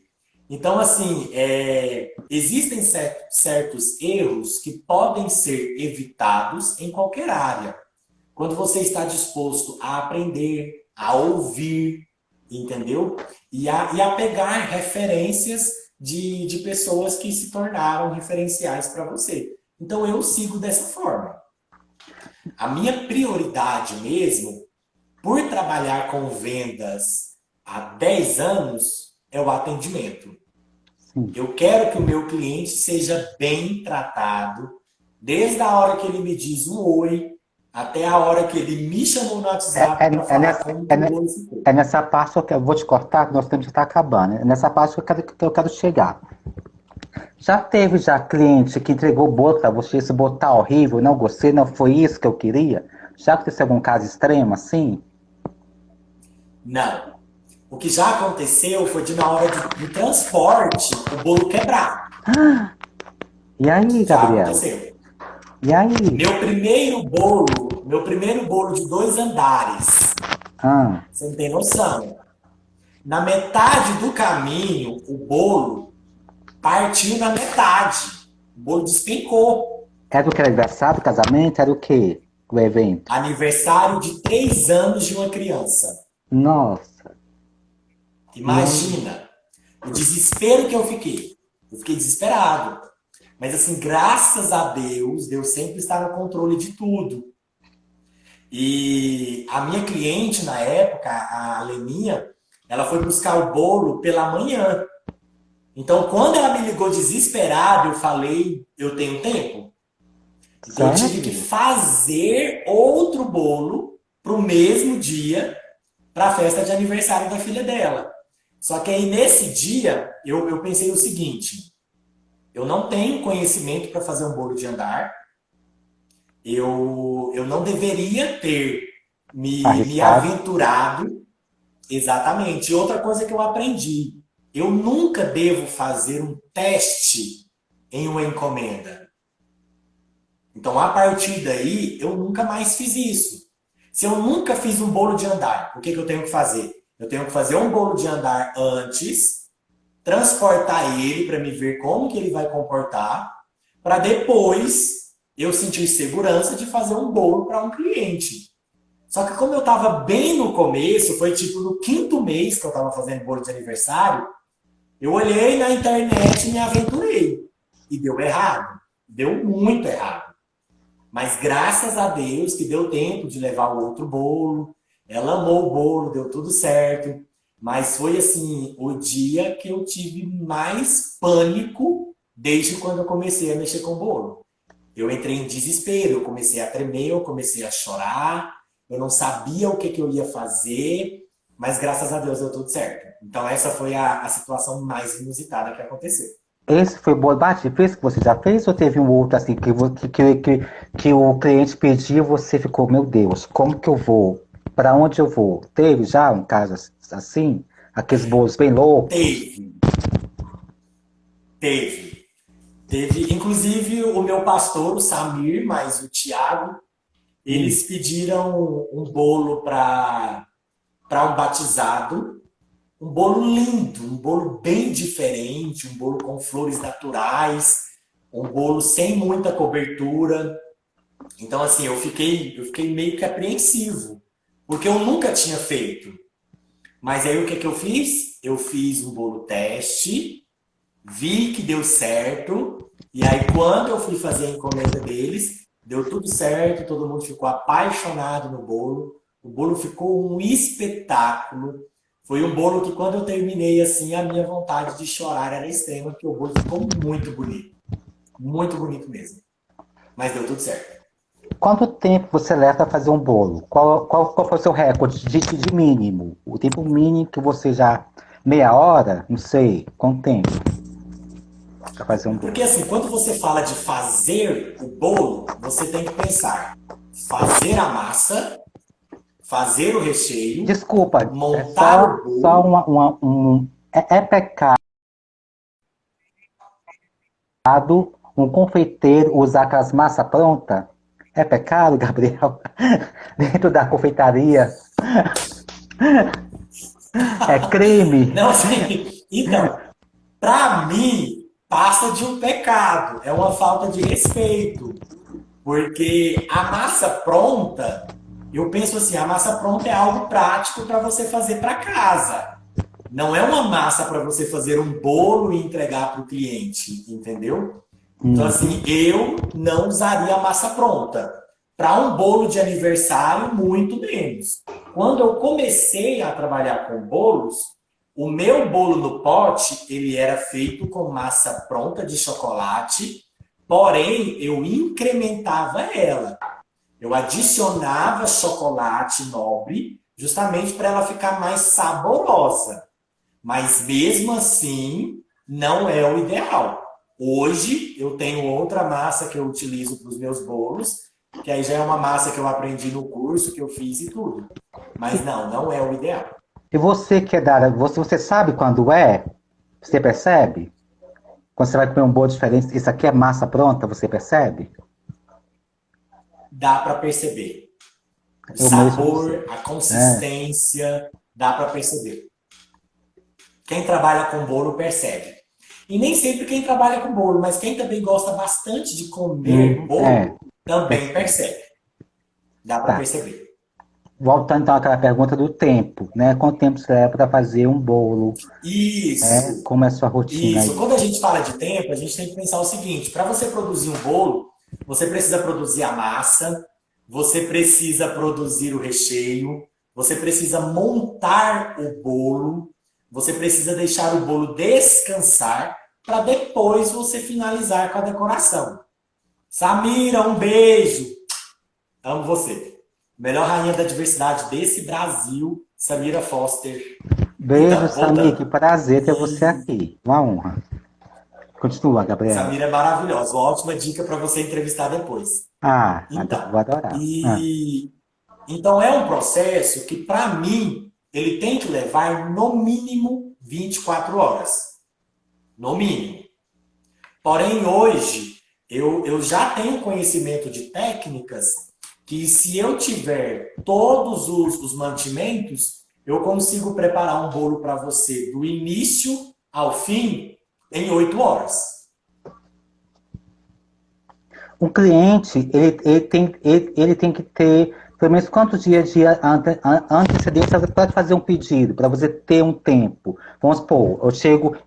[SPEAKER 2] Então, assim, existem certos erros que podem ser evitados em qualquer área. Quando você está disposto a aprender, a ouvir, entendeu? E a pegar referências de pessoas que se tornaram referenciais para você. Então eu sigo dessa forma. A minha prioridade mesmo, por trabalhar com vendas há 10 anos, é o atendimento.
[SPEAKER 1] Sim.
[SPEAKER 2] Eu quero que o meu cliente seja bem tratado, desde a hora que ele me diz um oi, até a hora que ele me chamou no
[SPEAKER 1] É,
[SPEAKER 2] WhatsApp para
[SPEAKER 1] é, é
[SPEAKER 2] falar
[SPEAKER 1] nessa,
[SPEAKER 2] como
[SPEAKER 1] é,
[SPEAKER 2] que o
[SPEAKER 1] ne-
[SPEAKER 2] bolo ficou.
[SPEAKER 1] é nessa parte que eu vou te cortar, que nosso tempo já está acabando. É nessa parte que eu quero chegar. Já teve cliente que entregou o bolo para você, esse bolo tá horrível, não gostei, não foi isso que eu queria? Já aconteceu algum caso extremo assim?
[SPEAKER 2] Não. O que já aconteceu foi de na hora do transporte o bolo quebrar.
[SPEAKER 1] E aí,
[SPEAKER 2] Já
[SPEAKER 1] Gabriel?
[SPEAKER 2] aconteceu.
[SPEAKER 1] E aí?
[SPEAKER 2] Meu primeiro bolo de 2 andares.
[SPEAKER 1] Ah,
[SPEAKER 2] Você não tem noção. Na metade do caminho, o bolo partiu na metade. O bolo despencou.
[SPEAKER 1] era o que era aniversário, casamento, era o quê? O evento?
[SPEAKER 2] Aniversário de 3 anos de uma criança.
[SPEAKER 1] Nossa. E aí?
[SPEAKER 2] Imagina o desespero que eu fiquei. Eu fiquei desesperado. Mas assim, graças a Deus, Deus sempre está no controle de tudo. E a minha cliente na época, a Leninha, ela foi buscar o bolo pela manhã. Então, quando ela me ligou desesperada, eu falei, eu tenho tempo. Então, eu tive que
[SPEAKER 1] Sério?
[SPEAKER 2] fazer outro bolo para o mesmo dia, para a festa de aniversário da filha dela. Só que aí, nesse dia, eu pensei o seguinte: eu não tenho conhecimento para fazer um bolo de andar, eu não deveria ter me
[SPEAKER 1] Arriscado?
[SPEAKER 2] aventurado exatamente. E outra coisa que eu aprendi: eu nunca devo fazer um teste em uma encomenda. Então, a partir daí, eu nunca mais fiz isso. Se eu nunca fiz um bolo de andar, o que eu tenho que fazer? Eu tenho que fazer um bolo de andar antes, transportar ele para me ver como que ele vai comportar, para depois eu sentir segurança de fazer um bolo para um cliente. Só que como eu estava bem no começo, foi tipo no quinto mês que eu estava fazendo bolo de aniversário, eu olhei na internet e me aventurei. E deu errado. Deu muito errado. Mas graças a Deus que deu tempo de levar o outro bolo. Ela amou o bolo, deu tudo certo. Mas foi assim, o dia que eu tive mais pânico desde quando eu comecei a mexer com o bolo. Eu entrei em desespero, eu comecei a tremer, eu comecei a chorar, eu não sabia o que eu ia fazer, mas graças a Deus deu tudo certo. Então essa foi a situação mais inusitada que aconteceu.
[SPEAKER 1] Esse foi o bolo bate-fez que você já fez ou teve um outro assim que o cliente pediu e você ficou, meu Deus, como que eu vou? Para onde eu vou? Teve já um caso assim? Aqueles bolos bem loucos?
[SPEAKER 2] Teve, teve. Teve, inclusive, o meu pastor, o Samir, mais o Tiago,
[SPEAKER 1] Hum.
[SPEAKER 2] eles pediram um bolo para um batizado, um bolo lindo, um bolo bem diferente, um bolo com flores naturais, um bolo sem muita cobertura. Então, assim, eu fiquei meio que apreensivo, porque eu nunca tinha feito. Mas aí o que que eu fiz? Eu fiz um bolo teste, vi que deu certo, e aí quando eu fui fazer a encomenda deles, deu tudo certo, todo mundo ficou apaixonado no bolo. O bolo ficou um espetáculo. Foi um bolo que quando eu terminei assim, a minha vontade de chorar era extrema, porque o bolo ficou muito bonito mesmo. Mas deu tudo certo.
[SPEAKER 1] Quanto tempo você leva para fazer um bolo? Qual foi o seu recorde de mínimo? O tempo mínimo que você já. Meia hora? Não sei. Quanto tempo para fazer um bolo?
[SPEAKER 2] Porque assim, quando você fala de fazer o bolo, você tem que pensar fazer a massa, fazer o recheio,
[SPEAKER 1] Desculpa, é
[SPEAKER 2] montar
[SPEAKER 1] só,
[SPEAKER 2] o
[SPEAKER 1] só
[SPEAKER 2] bolo.
[SPEAKER 1] é pecado um confeiteiro usar aquelas massas prontas? É pecado, Gabriel? Dentro da confeitaria? É crime?
[SPEAKER 2] Não, assim, então, para mim, passa de um pecado, é uma falta de respeito, porque a massa pronta, eu penso assim, a massa pronta é algo prático para você fazer para casa. Não é uma massa para você fazer um bolo e entregar para o cliente, entendeu? Então,
[SPEAKER 1] Uhum.
[SPEAKER 2] assim, eu não usaria a massa pronta. Para um bolo de aniversário, muito menos. Quando eu comecei a trabalhar com bolos, o meu bolo no pote, ele era feito com massa pronta de chocolate, porém, eu incrementava ela. Eu adicionava chocolate nobre, justamente para ela ficar mais saborosa. Mas mesmo assim, não é o ideal. Hoje eu tenho outra massa que eu utilizo para os meus bolos, que aí já é uma massa que eu aprendi no curso, que eu fiz e tudo. Mas não, não é o ideal.
[SPEAKER 1] E você que é da área, você sabe quando é? Você percebe? Quando você vai comer um bolo diferente, isso aqui é massa pronta, você percebe?
[SPEAKER 2] Dá para perceber. O
[SPEAKER 1] Eu mesmo não sei.
[SPEAKER 2] sabor, a
[SPEAKER 1] É,
[SPEAKER 2] consistência, dá para perceber. Quem trabalha com bolo percebe. E nem sempre quem trabalha com bolo, mas quem também gosta bastante de comer
[SPEAKER 1] é,
[SPEAKER 2] bolo, também
[SPEAKER 1] percebe.
[SPEAKER 2] percebe. Dá para
[SPEAKER 1] Tá.
[SPEAKER 2] perceber.
[SPEAKER 1] Voltando então àquela pergunta do tempo, né? Quanto tempo você leva para fazer um bolo? Né?
[SPEAKER 2] Isso,
[SPEAKER 1] Como é a sua rotina
[SPEAKER 2] isso.
[SPEAKER 1] aí?
[SPEAKER 2] Quando a gente fala de tempo, a gente tem que pensar o seguinte: para você produzir um bolo, você precisa produzir a massa, você precisa produzir o recheio, você precisa montar o bolo, você precisa deixar o bolo descansar para depois você finalizar com a decoração. Samira, um beijo. Amo você. Melhor rainha da diversidade desse Brasil, Samira Foster.
[SPEAKER 1] Beijo,
[SPEAKER 2] Então,
[SPEAKER 1] Samir, que
[SPEAKER 2] voltando.
[SPEAKER 1] prazer ter você
[SPEAKER 2] E
[SPEAKER 1] aqui. Uma honra. Continua, Gabriela.
[SPEAKER 2] Samira é maravilhosa. Uma ótima dica para você entrevistar depois.
[SPEAKER 1] Ah,
[SPEAKER 2] Então,
[SPEAKER 1] vou adorar. Ah,
[SPEAKER 2] e então é um processo que, para mim, ele tem que levar no mínimo 24 horas. No mínimo. Porém, hoje, eu já tenho conhecimento de técnicas que, se eu tiver todos os mantimentos, eu consigo preparar um bolo para você do início ao fim em 8 horas.
[SPEAKER 1] o cliente, ele tem que ter pelo menos quantos dias de antecedência para fazer um pedido, para você ter um tempo. Vamos supor,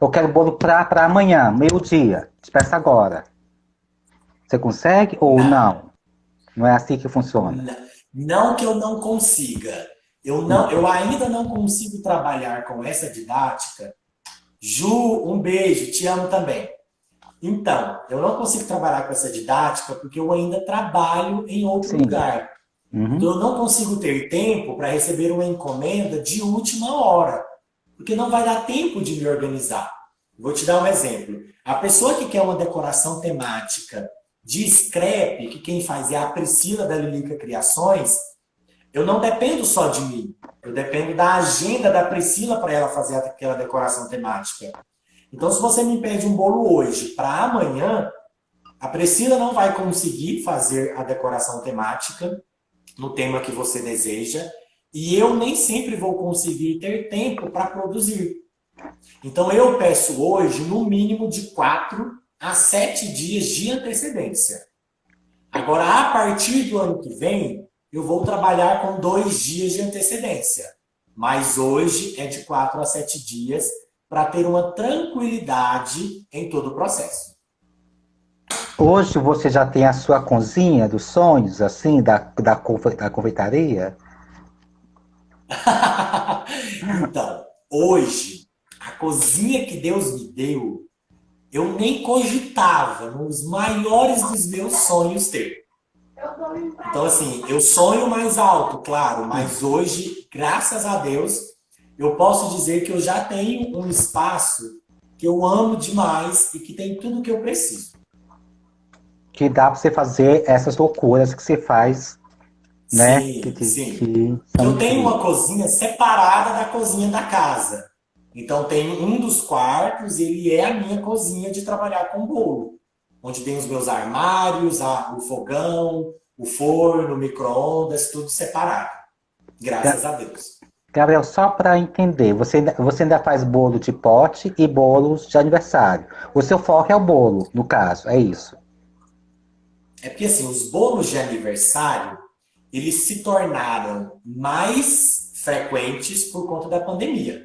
[SPEAKER 1] eu quero bolo para amanhã, meio-dia. Te peço agora. Você consegue ou
[SPEAKER 2] Não.
[SPEAKER 1] não? Não é assim que funciona.
[SPEAKER 2] Não que eu não consiga. Eu ainda não consigo trabalhar com essa didática. Ju, um beijo, te amo também. Então, eu não consigo trabalhar com essa didática porque eu ainda trabalho em outro
[SPEAKER 1] Sim.
[SPEAKER 2] lugar. Então,
[SPEAKER 1] Uhum.
[SPEAKER 2] eu não consigo ter tempo para receber uma encomenda de última hora, porque não vai dar tempo de me organizar. Vou te dar um exemplo. A pessoa que quer uma decoração temática de scrap, que quem faz é a Priscila da Lilica Criações, eu não dependo só de mim. Eu dependo da agenda da Priscila para ela fazer aquela decoração temática. Então, se você me pede um bolo hoje para amanhã, a Priscila não vai conseguir fazer a decoração temática no tema que você deseja, e eu nem sempre vou conseguir ter tempo para produzir. Então, eu peço hoje, no mínimo, de 4 a 7 dias de antecedência. Agora, a partir do ano que vem, eu vou trabalhar com 2 dias de antecedência. Mas hoje é de 4 a 7 dias para ter uma tranquilidade em todo o processo.
[SPEAKER 1] Hoje você já tem a sua cozinha dos sonhos, assim, da confeitaria?
[SPEAKER 2] Então, hoje, a cozinha que Deus me deu, eu nem cogitava nos maiores dos meus sonhos ter. Então, assim, eu sonho mais alto, claro, mas hoje, graças a Deus, eu posso dizer que eu já tenho um espaço que eu amo demais e que tem tudo que eu preciso.
[SPEAKER 1] Que dá para você fazer essas loucuras que você faz, né? Que,
[SPEAKER 2] Sim,
[SPEAKER 1] que,
[SPEAKER 2] sim.
[SPEAKER 1] que são
[SPEAKER 2] Eu tenho uma
[SPEAKER 1] incríveis.
[SPEAKER 2] cozinha separada da cozinha da casa. Então, tem um dos quartos, ele é a minha cozinha de trabalhar com bolo. Onde tem os meus armários, o fogão, o forno, o micro-ondas, tudo separado. Graças
[SPEAKER 1] Ga-
[SPEAKER 2] a Deus.
[SPEAKER 1] Gabriel, só para entender, você ainda faz bolo de pote e bolos de aniversário. O seu foco é o bolo, no caso, é isso.
[SPEAKER 2] É porque, assim, os bolos de aniversário, eles se tornaram mais frequentes por conta da pandemia.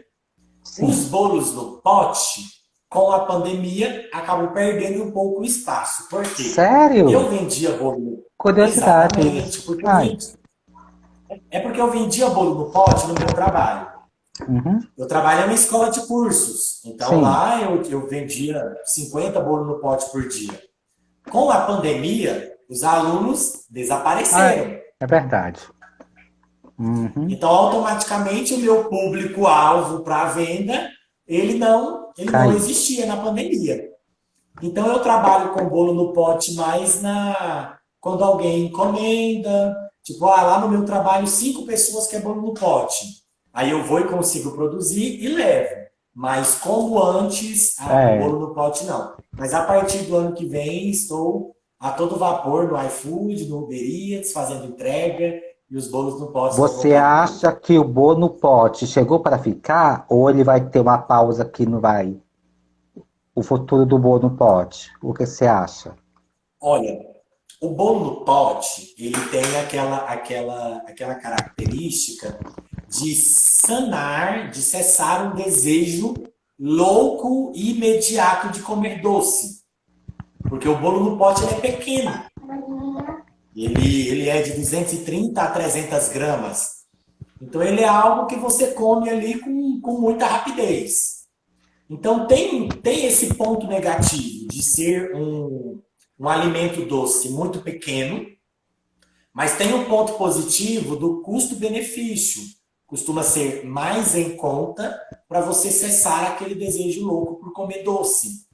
[SPEAKER 2] Os
[SPEAKER 1] Sim.
[SPEAKER 2] bolos no pote, com a pandemia, acabam perdendo um pouco o espaço. Por quê? Eu
[SPEAKER 1] Sério?
[SPEAKER 2] vendia bolo.
[SPEAKER 1] Curiosidade
[SPEAKER 2] Exatamente,
[SPEAKER 1] isso.
[SPEAKER 2] porque eu
[SPEAKER 1] Ai.
[SPEAKER 2] vendia. É porque eu vendia bolo no pote no meu trabalho.
[SPEAKER 1] Uhum.
[SPEAKER 2] Eu trabalho em uma escola de cursos. Então
[SPEAKER 1] Sim.
[SPEAKER 2] lá eu vendia 50 bolos no pote por dia. Com a pandemia, os alunos
[SPEAKER 1] Ah,
[SPEAKER 2] desapareceram.
[SPEAKER 1] é verdade. Uhum.
[SPEAKER 2] Então, automaticamente, o meu público-alvo para venda, ele não
[SPEAKER 1] Caiu.
[SPEAKER 2] existia na pandemia. Então, eu trabalho com bolo no pote mais quando alguém encomenda. Tipo, lá no meu trabalho, 5 pessoas querem bolo no pote. Aí eu vou e consigo produzir e levo. Mas como antes, o
[SPEAKER 1] É.
[SPEAKER 2] bolo no pote não. Mas a partir do ano que vem, estou a todo vapor no iFood, no Uber Eats, fazendo entrega, e os bolos no pote estão
[SPEAKER 1] Você
[SPEAKER 2] voltando tudo.
[SPEAKER 1] acha que o bolo no pote chegou para ficar ou ele vai ter uma pausa que não vai? O futuro do bolo no pote. O que você acha?
[SPEAKER 2] Olha, o bolo no pote, ele tem aquela característica de sanar, de cessar um desejo louco e imediato de comer doce. Porque o bolo no pote ele é pequeno. Ele é de 230 a 300 gramas. Então, ele é algo que você come ali com muita rapidez. Então, tem esse ponto negativo de ser um alimento doce muito pequeno, mas tem um ponto positivo do custo-benefício. Costuma ser mais em conta para você cessar aquele desejo louco por comer doce.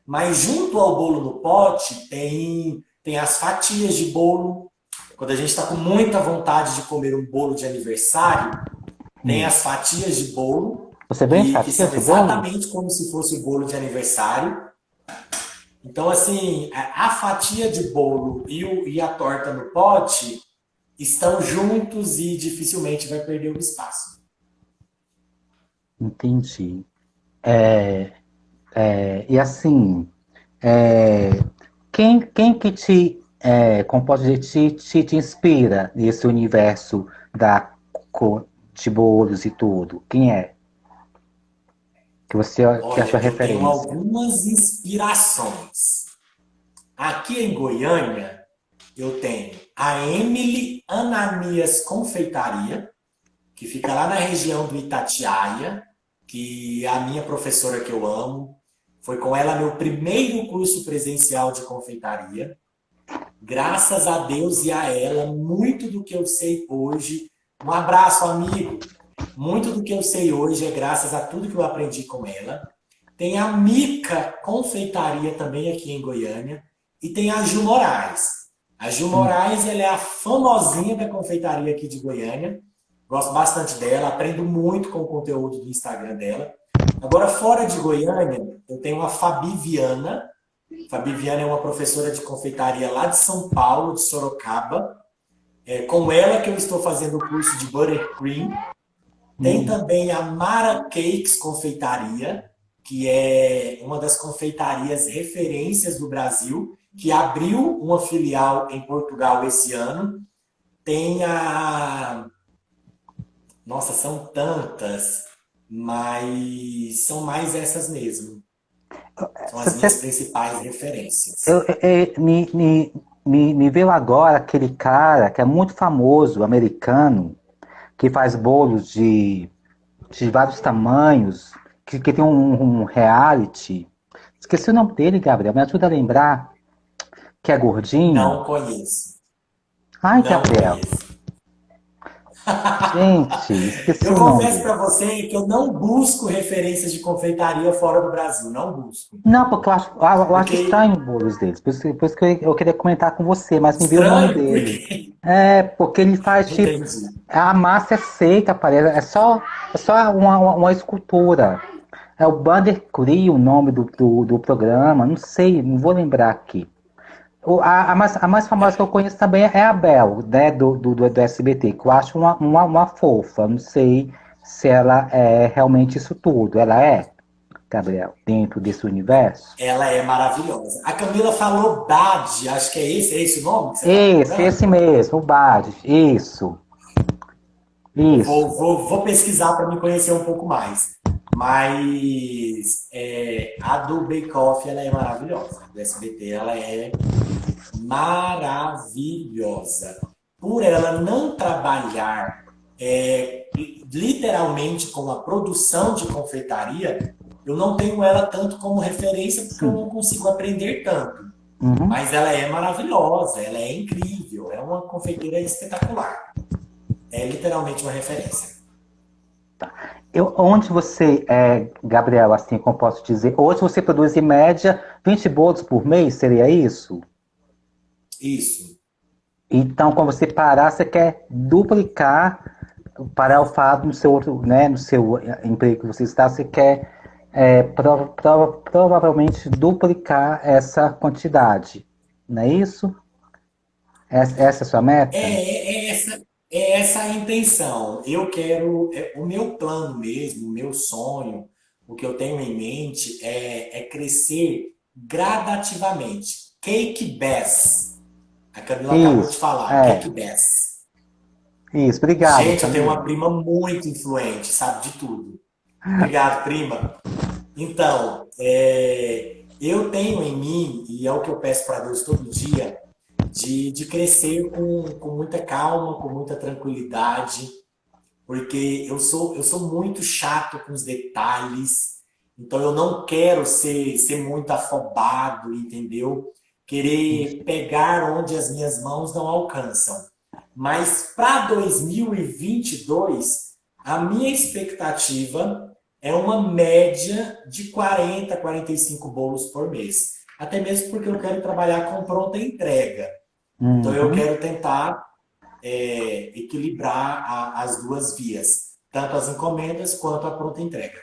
[SPEAKER 2] Mas junto ao bolo no pote, tem as fatias de bolo. Quando a gente está com muita vontade de comer um bolo de aniversário, tem
[SPEAKER 1] Hum.
[SPEAKER 2] as fatias de bolo,
[SPEAKER 1] Você vende
[SPEAKER 2] que são
[SPEAKER 1] fatias de bolo?
[SPEAKER 2] exatamente como se fosse o bolo de aniversário. Então, assim, a fatia de bolo e a torta no pote estão juntos e dificilmente vai perder o espaço.
[SPEAKER 1] Entendi. É, e assim, é, quem que como posso dizer, te inspira nesse universo de bolos e tudo? Quem é que é a sua
[SPEAKER 2] Olha, eu tenho
[SPEAKER 1] referência?
[SPEAKER 2] algumas inspirações. Aqui em Goiânia, eu tenho a Emily Ananias Confeitaria, que fica lá na região do Itatiaia, que é a minha professora que eu amo. Foi com ela meu primeiro curso presencial de confeitaria. Graças a Deus e a ela, muito do que eu sei hoje. Um abraço, amigo. Muito do que eu sei hoje é graças a tudo que eu aprendi com ela. tem a Mica Confeitaria também aqui em Goiânia, e tem a Ju Moraes. A Ju Moraes, ela é a famosinha da confeitaria aqui de Goiânia. Gosto bastante dela, aprendo muito com o conteúdo do Instagram dela. Agora, fora de Goiânia, eu tenho a Fabi Viana. Fabi Viana é uma professora de confeitaria lá de São Paulo, de Sorocaba. É com ela que eu estou fazendo o curso de Buttercream. Tem também a Mara Cakes Confeitaria, que é uma das confeitarias referências do Brasil, que abriu uma filial em Portugal esse ano. Tem a... Nossa, são tantas, mas são mais essas mesmo. São as minhas principais referências.
[SPEAKER 1] Me veio agora aquele cara que é muito famoso, americano, que faz bolos de vários tamanhos, que tem um reality. Esqueci o nome dele, Gabriel, me ajuda a lembrar, que é gordinho.
[SPEAKER 2] Não conheço.
[SPEAKER 1] Ai,
[SPEAKER 2] Não
[SPEAKER 1] Gabriel,
[SPEAKER 2] conheço.
[SPEAKER 1] gente, esqueci
[SPEAKER 2] Eu
[SPEAKER 1] o nome
[SPEAKER 2] confesso
[SPEAKER 1] dele.
[SPEAKER 2] para você que eu não busco referências de confeitaria fora do Brasil. Não busco.
[SPEAKER 1] Não, porque eu acho
[SPEAKER 2] Porque
[SPEAKER 1] estranho os bolos deles. Por isso que eu queria comentar com você, mas me veio o nome
[SPEAKER 2] estranho,
[SPEAKER 1] dele.
[SPEAKER 2] porque
[SPEAKER 1] É, porque ele faz tipo.
[SPEAKER 2] entendi.
[SPEAKER 1] A massa é seca, parece. É só uma escultura. É o Bandercree o nome do programa. Não sei, não vou lembrar aqui. A mais famosa que eu conheço também é a Bel, né, do SBT, que eu acho uma fofa. Não sei se ela é realmente isso tudo. Ela é, Gabriel, dentro desse universo?
[SPEAKER 2] Ela é maravilhosa. A Camila falou Bad, acho que é esse o nome que você está
[SPEAKER 1] Esse
[SPEAKER 2] procurando?
[SPEAKER 1] mesmo, o Bad. Isso, isso.
[SPEAKER 2] Vou pesquisar para me conhecer um pouco mais. Mas a do Bake Off, ela é maravilhosa. A do SBT, ela é maravilhosa. Por ela não trabalhar literalmente com a produção de confeitaria, eu não tenho ela tanto como referência porque eu não
[SPEAKER 1] Sim.
[SPEAKER 2] consigo aprender tanto.
[SPEAKER 1] Uhum.
[SPEAKER 2] Mas ela é maravilhosa, ela é incrível, é uma confeiteira espetacular. É literalmente uma referência.
[SPEAKER 1] Onde você, Gabriel, assim como posso dizer, hoje você produz em média 20 bolos por mês, seria isso?
[SPEAKER 2] Isso.
[SPEAKER 1] Então, quando você parar, você quer duplicar, parar o fato no seu outro, né, no seu emprego que você está, você quer provavelmente duplicar essa quantidade, não é isso? Essa é a sua meta?
[SPEAKER 2] É essa a intenção. Eu quero, o meu plano mesmo, o meu sonho, o que eu tenho em mente é crescer gradativamente. Cake Bass. A Camila acabou de
[SPEAKER 1] Isso,
[SPEAKER 2] falar, Cake Bass.
[SPEAKER 1] isso. Obrigado,
[SPEAKER 2] Gente, eu tenho uma
[SPEAKER 1] Camila.
[SPEAKER 2] prima muito influente, sabe de tudo. Obrigado, prima. Então, eu tenho em mim, e é o que eu peço para Deus todo dia, de crescer com muita calma, com muita tranquilidade, porque eu sou muito chato com os detalhes, então eu não quero ser muito afobado, entendeu? Querer pegar onde as minhas mãos não alcançam. Mas para 2022, a minha expectativa é uma média de 40, 45 bolos por mês. Até mesmo porque eu quero trabalhar com pronta entrega. Então eu
[SPEAKER 1] Uhum.
[SPEAKER 2] quero tentar equilibrar as duas vias, tanto as encomendas quanto a pronta entrega.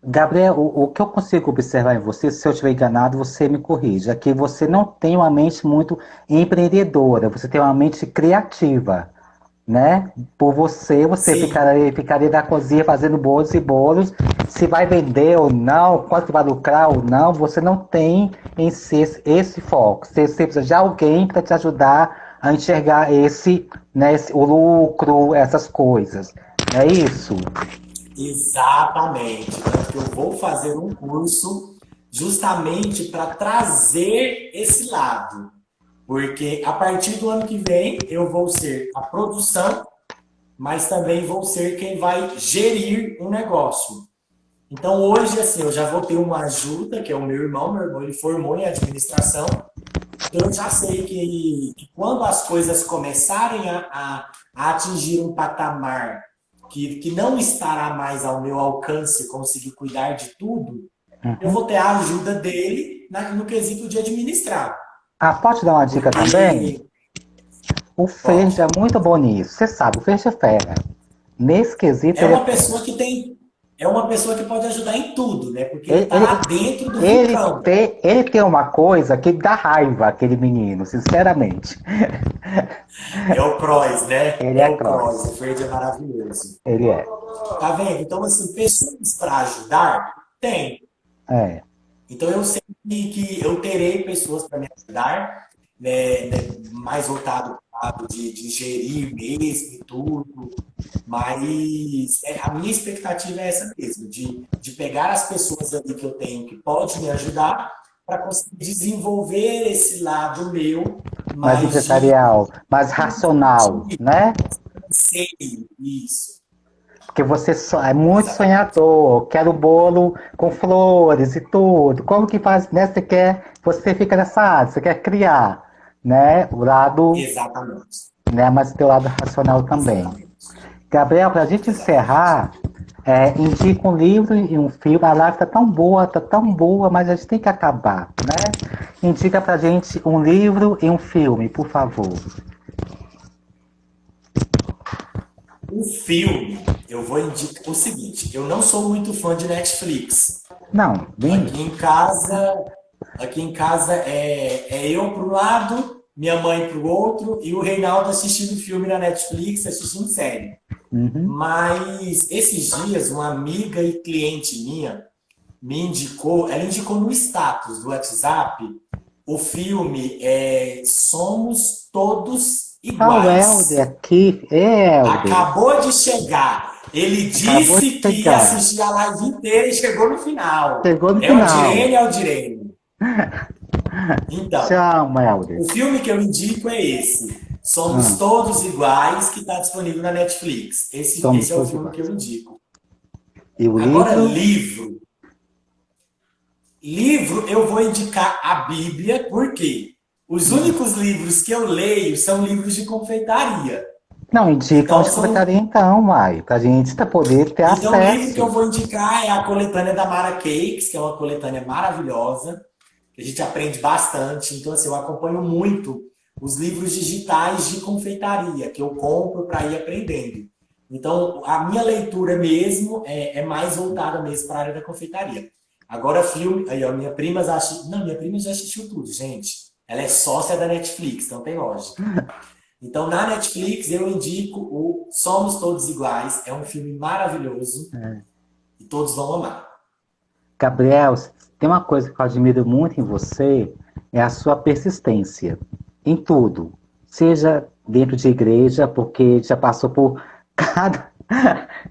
[SPEAKER 1] Gabriel, o que eu consigo observar em você, se eu estiver enganado, você me corrija, é que você não tem uma mente muito empreendedora, você tem uma mente criativa, né? Por você
[SPEAKER 2] Sim,
[SPEAKER 1] ficaria na cozinha fazendo bolos e bolos, se vai vender ou não, quanto vai lucrar ou não, você não tem em si esse foco. Você precisa de alguém para te ajudar a enxergar o lucro, essas coisas. Não é isso?
[SPEAKER 2] exatamente. Tanto que eu vou fazer um curso justamente para trazer esse lado. Porque a partir do ano que vem eu vou ser a produção, mas também vou ser quem vai gerir um negócio. Então hoje, assim, eu já vou ter uma ajuda, que é o meu irmão ele formou em administração, então eu já sei que quando as coisas começarem a atingir um patamar que não estará mais ao meu alcance conseguir cuidar de tudo, eu
[SPEAKER 1] Uhum.
[SPEAKER 2] vou ter a ajuda dele no quesito de administrar.
[SPEAKER 1] Ah, pode dar uma dica também?
[SPEAKER 2] Porque,
[SPEAKER 1] O
[SPEAKER 2] pode,
[SPEAKER 1] Ferdi é muito bom nisso. Você sabe, o Ferdi é fera. Nesse quesito,
[SPEAKER 2] é
[SPEAKER 1] ele é
[SPEAKER 2] uma
[SPEAKER 1] fera.
[SPEAKER 2] pessoa que tem, é uma pessoa que pode ajudar em tudo, né? Porque ele
[SPEAKER 1] Ele,
[SPEAKER 2] está
[SPEAKER 1] ele,
[SPEAKER 2] lá dentro do vulcão.
[SPEAKER 1] ele tem uma coisa que dá raiva, aquele menino, sinceramente.
[SPEAKER 2] É o Kroos, né?
[SPEAKER 1] Ele
[SPEAKER 2] É
[SPEAKER 1] é
[SPEAKER 2] o Kroos,
[SPEAKER 1] cross.
[SPEAKER 2] o Verde é maravilhoso.
[SPEAKER 1] Ele é.
[SPEAKER 2] Tá vendo? Então, assim, pessoas para ajudar, tem.
[SPEAKER 1] É.
[SPEAKER 2] Então, eu sei que eu terei pessoas para me ajudar, né, mais voltado para o lado de gerir mesmo e tudo. Mas a minha expectativa é essa mesmo, de pegar as pessoas ali que eu tenho que pode me ajudar para conseguir desenvolver esse lado meu
[SPEAKER 1] Mais
[SPEAKER 2] mais
[SPEAKER 1] empresarial, mais racional,
[SPEAKER 2] de
[SPEAKER 1] né?
[SPEAKER 2] sei isso.
[SPEAKER 1] Porque você é muito
[SPEAKER 2] Exatamente.
[SPEAKER 1] sonhador, quer o bolo com flores e tudo. Como que faz, né? Você fica nessa área, você quer criar, né? O lado,
[SPEAKER 2] Exatamente.
[SPEAKER 1] né? Mas tem o lado racional também.
[SPEAKER 2] Exatamente.
[SPEAKER 1] Gabriel, para a gente
[SPEAKER 2] Exatamente.
[SPEAKER 1] encerrar, indica um livro e um filme. A live tá tão boa, mas a gente tem que acabar, né? Indica pra gente um livro e um filme, por favor.
[SPEAKER 2] O filme, eu vou indicar o seguinte, eu não sou muito fã de Netflix.
[SPEAKER 1] Não, bem
[SPEAKER 2] Aqui
[SPEAKER 1] isso.
[SPEAKER 2] em casa, aqui em casa é eu para um lado, minha mãe para o outro e o Reinaldo assistindo filme na Netflix, assistindo série.
[SPEAKER 1] Uhum.
[SPEAKER 2] Mas esses dias, uma amiga e cliente minha me indicou, ela indicou no status do WhatsApp o filme Somos Todos
[SPEAKER 1] Ah, o Helder
[SPEAKER 2] Iguais.
[SPEAKER 1] aqui, Helder.
[SPEAKER 2] Acabou de chegar. Ele
[SPEAKER 1] Acabou de
[SPEAKER 2] disse que ia
[SPEAKER 1] chegar.
[SPEAKER 2] assistir a live inteira e chegou no final.
[SPEAKER 1] Chegou no
[SPEAKER 2] É o
[SPEAKER 1] final.
[SPEAKER 2] Direne, é o Direne. Então,
[SPEAKER 1] Chama, Helder.
[SPEAKER 2] o filme que eu indico é esse. Somos
[SPEAKER 1] Ah,
[SPEAKER 2] Todos Iguais, que está disponível na Netflix.
[SPEAKER 1] somos
[SPEAKER 2] Esse é o
[SPEAKER 1] todos
[SPEAKER 2] filme que eu
[SPEAKER 1] iguais.
[SPEAKER 2] indico.
[SPEAKER 1] E o
[SPEAKER 2] Agora,
[SPEAKER 1] livro?
[SPEAKER 2] livro. Livro, eu vou indicar a Bíblia, porque os
[SPEAKER 1] Hum.
[SPEAKER 2] únicos livros que eu leio são livros de confeitaria.
[SPEAKER 1] Não, indica
[SPEAKER 2] Então,
[SPEAKER 1] onde
[SPEAKER 2] são
[SPEAKER 1] completaria então, Mai, pra gente poder ter
[SPEAKER 2] Então, o livro que eu
[SPEAKER 1] acesso.
[SPEAKER 2] vou indicar é a coletânea da Mara Cakes, que é uma coletânea maravilhosa, que a gente aprende bastante. Então, assim, eu acompanho muito os livros digitais de confeitaria, que eu compro para ir aprendendo. Então, a minha leitura mesmo é mais voltada mesmo para a área da confeitaria. Agora, filme, aí, ó, minha prima já assistiu, não, minha prima já assistiu tudo, gente. Ela é sócia da Netflix, não tem lógica. Então, na Netflix, eu indico o Somos Todos Iguais. É um filme maravilhoso e todos vão amar.
[SPEAKER 1] Gabriel, tem uma coisa que eu admiro muito em você, é a sua persistência em tudo. Seja dentro de igreja, porque já passou por cada,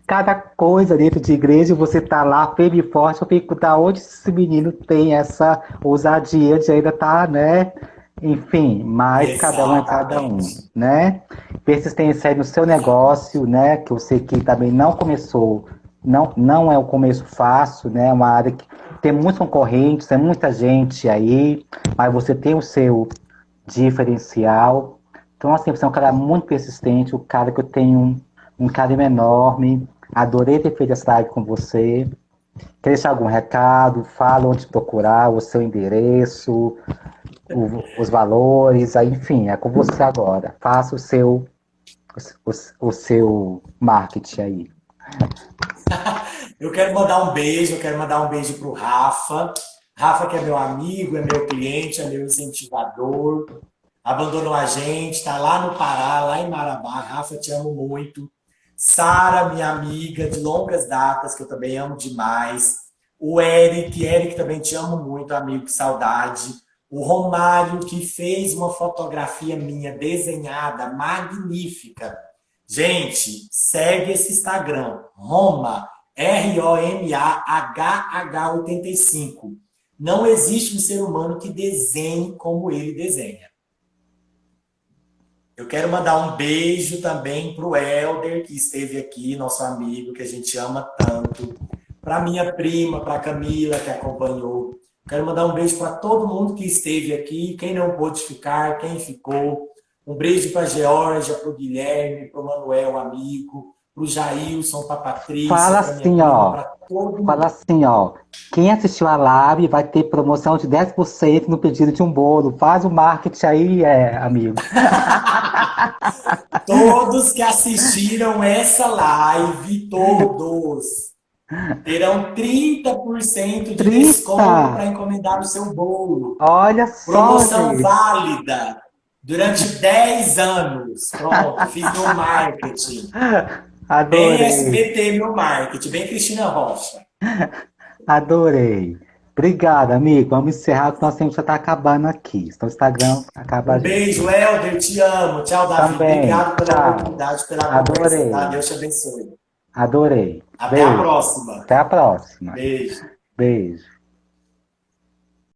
[SPEAKER 1] cada coisa dentro de igreja e você tá lá firme e forte. Eu fico, da onde esse menino tem essa ousadia de ainda estar, né? Enfim, mas cada um é cada um,
[SPEAKER 2] Exatamente.
[SPEAKER 1] né? Persistência aí no seu negócio,
[SPEAKER 2] Exatamente.
[SPEAKER 1] né? Que eu sei que também não começou, não é um começo fácil, né? É uma área que tem muitos concorrentes, tem muita gente aí, mas você tem o seu diferencial. Então, assim, você é um cara muito persistente, um cara que eu tenho um carinho enorme. Adorei ter feito essa live com você. Quer deixar algum recado? Fala onde procurar, o seu endereço, os valores, aí, enfim, é com você agora. Faça o seu marketing aí.
[SPEAKER 2] Eu quero mandar um beijo, eu quero mandar um beijo pro Rafa. Rafa, que é meu amigo, é meu cliente, é meu incentivador. Abandonou a gente, está lá no Pará, lá em Marabá. Rafa, te amo muito. Sara, minha amiga de longas datas, que eu também amo demais. O Eric também te amo muito, amigo, que saudade. O Romário, que fez uma fotografia minha desenhada, magnífica. Gente, segue esse Instagram, Roma, ROMAHH85. Não existe um ser humano que desenhe como ele desenha. Eu quero mandar um beijo também para o Helder, que esteve aqui, nosso amigo, que a gente ama tanto. Para minha prima, para a Camila, que acompanhou. Quero mandar um beijo para todo mundo que esteve aqui, quem não pôde ficar, quem ficou. Um beijo para a Georgia, para o Guilherme, para o Manuel, amigo. para o Jailson, para a
[SPEAKER 1] Fala
[SPEAKER 2] Patrícia, para minha
[SPEAKER 1] assim,
[SPEAKER 2] prima,
[SPEAKER 1] ó.
[SPEAKER 2] para todo mundo.
[SPEAKER 1] Fala assim, ó. Quem assistiu a live vai ter promoção de 10% no pedido de um bolo. Faz o marketing aí, amigo.
[SPEAKER 2] Todos que assistiram essa live, todos, terão 30% de
[SPEAKER 1] 30.
[SPEAKER 2] desconto para encomendar o seu bolo.
[SPEAKER 1] Olha só,
[SPEAKER 2] Promoção
[SPEAKER 1] gente.
[SPEAKER 2] válida durante 10 anos. Pronto, fiz meu marketing. Bem
[SPEAKER 1] Adorei.
[SPEAKER 2] SBT meu marketing, bem Cristina Rocha.
[SPEAKER 1] Adorei. Obrigado, amigo. Vamos encerrar que nosso tempo já está acabando aqui. Então, o Instagram acaba
[SPEAKER 2] Um
[SPEAKER 1] já.
[SPEAKER 2] beijo, Helder, te amo. Tchau, Davi.
[SPEAKER 1] Também.
[SPEAKER 2] Obrigado pela
[SPEAKER 1] Tchau.
[SPEAKER 2] oportunidade, pela conversa, tá?
[SPEAKER 1] Adorei.
[SPEAKER 2] Deus te abençoe.
[SPEAKER 1] Adorei.
[SPEAKER 2] Até a
[SPEAKER 1] Beijo.
[SPEAKER 2] próxima.
[SPEAKER 1] Até a próxima.
[SPEAKER 2] Beijo.
[SPEAKER 1] Beijo.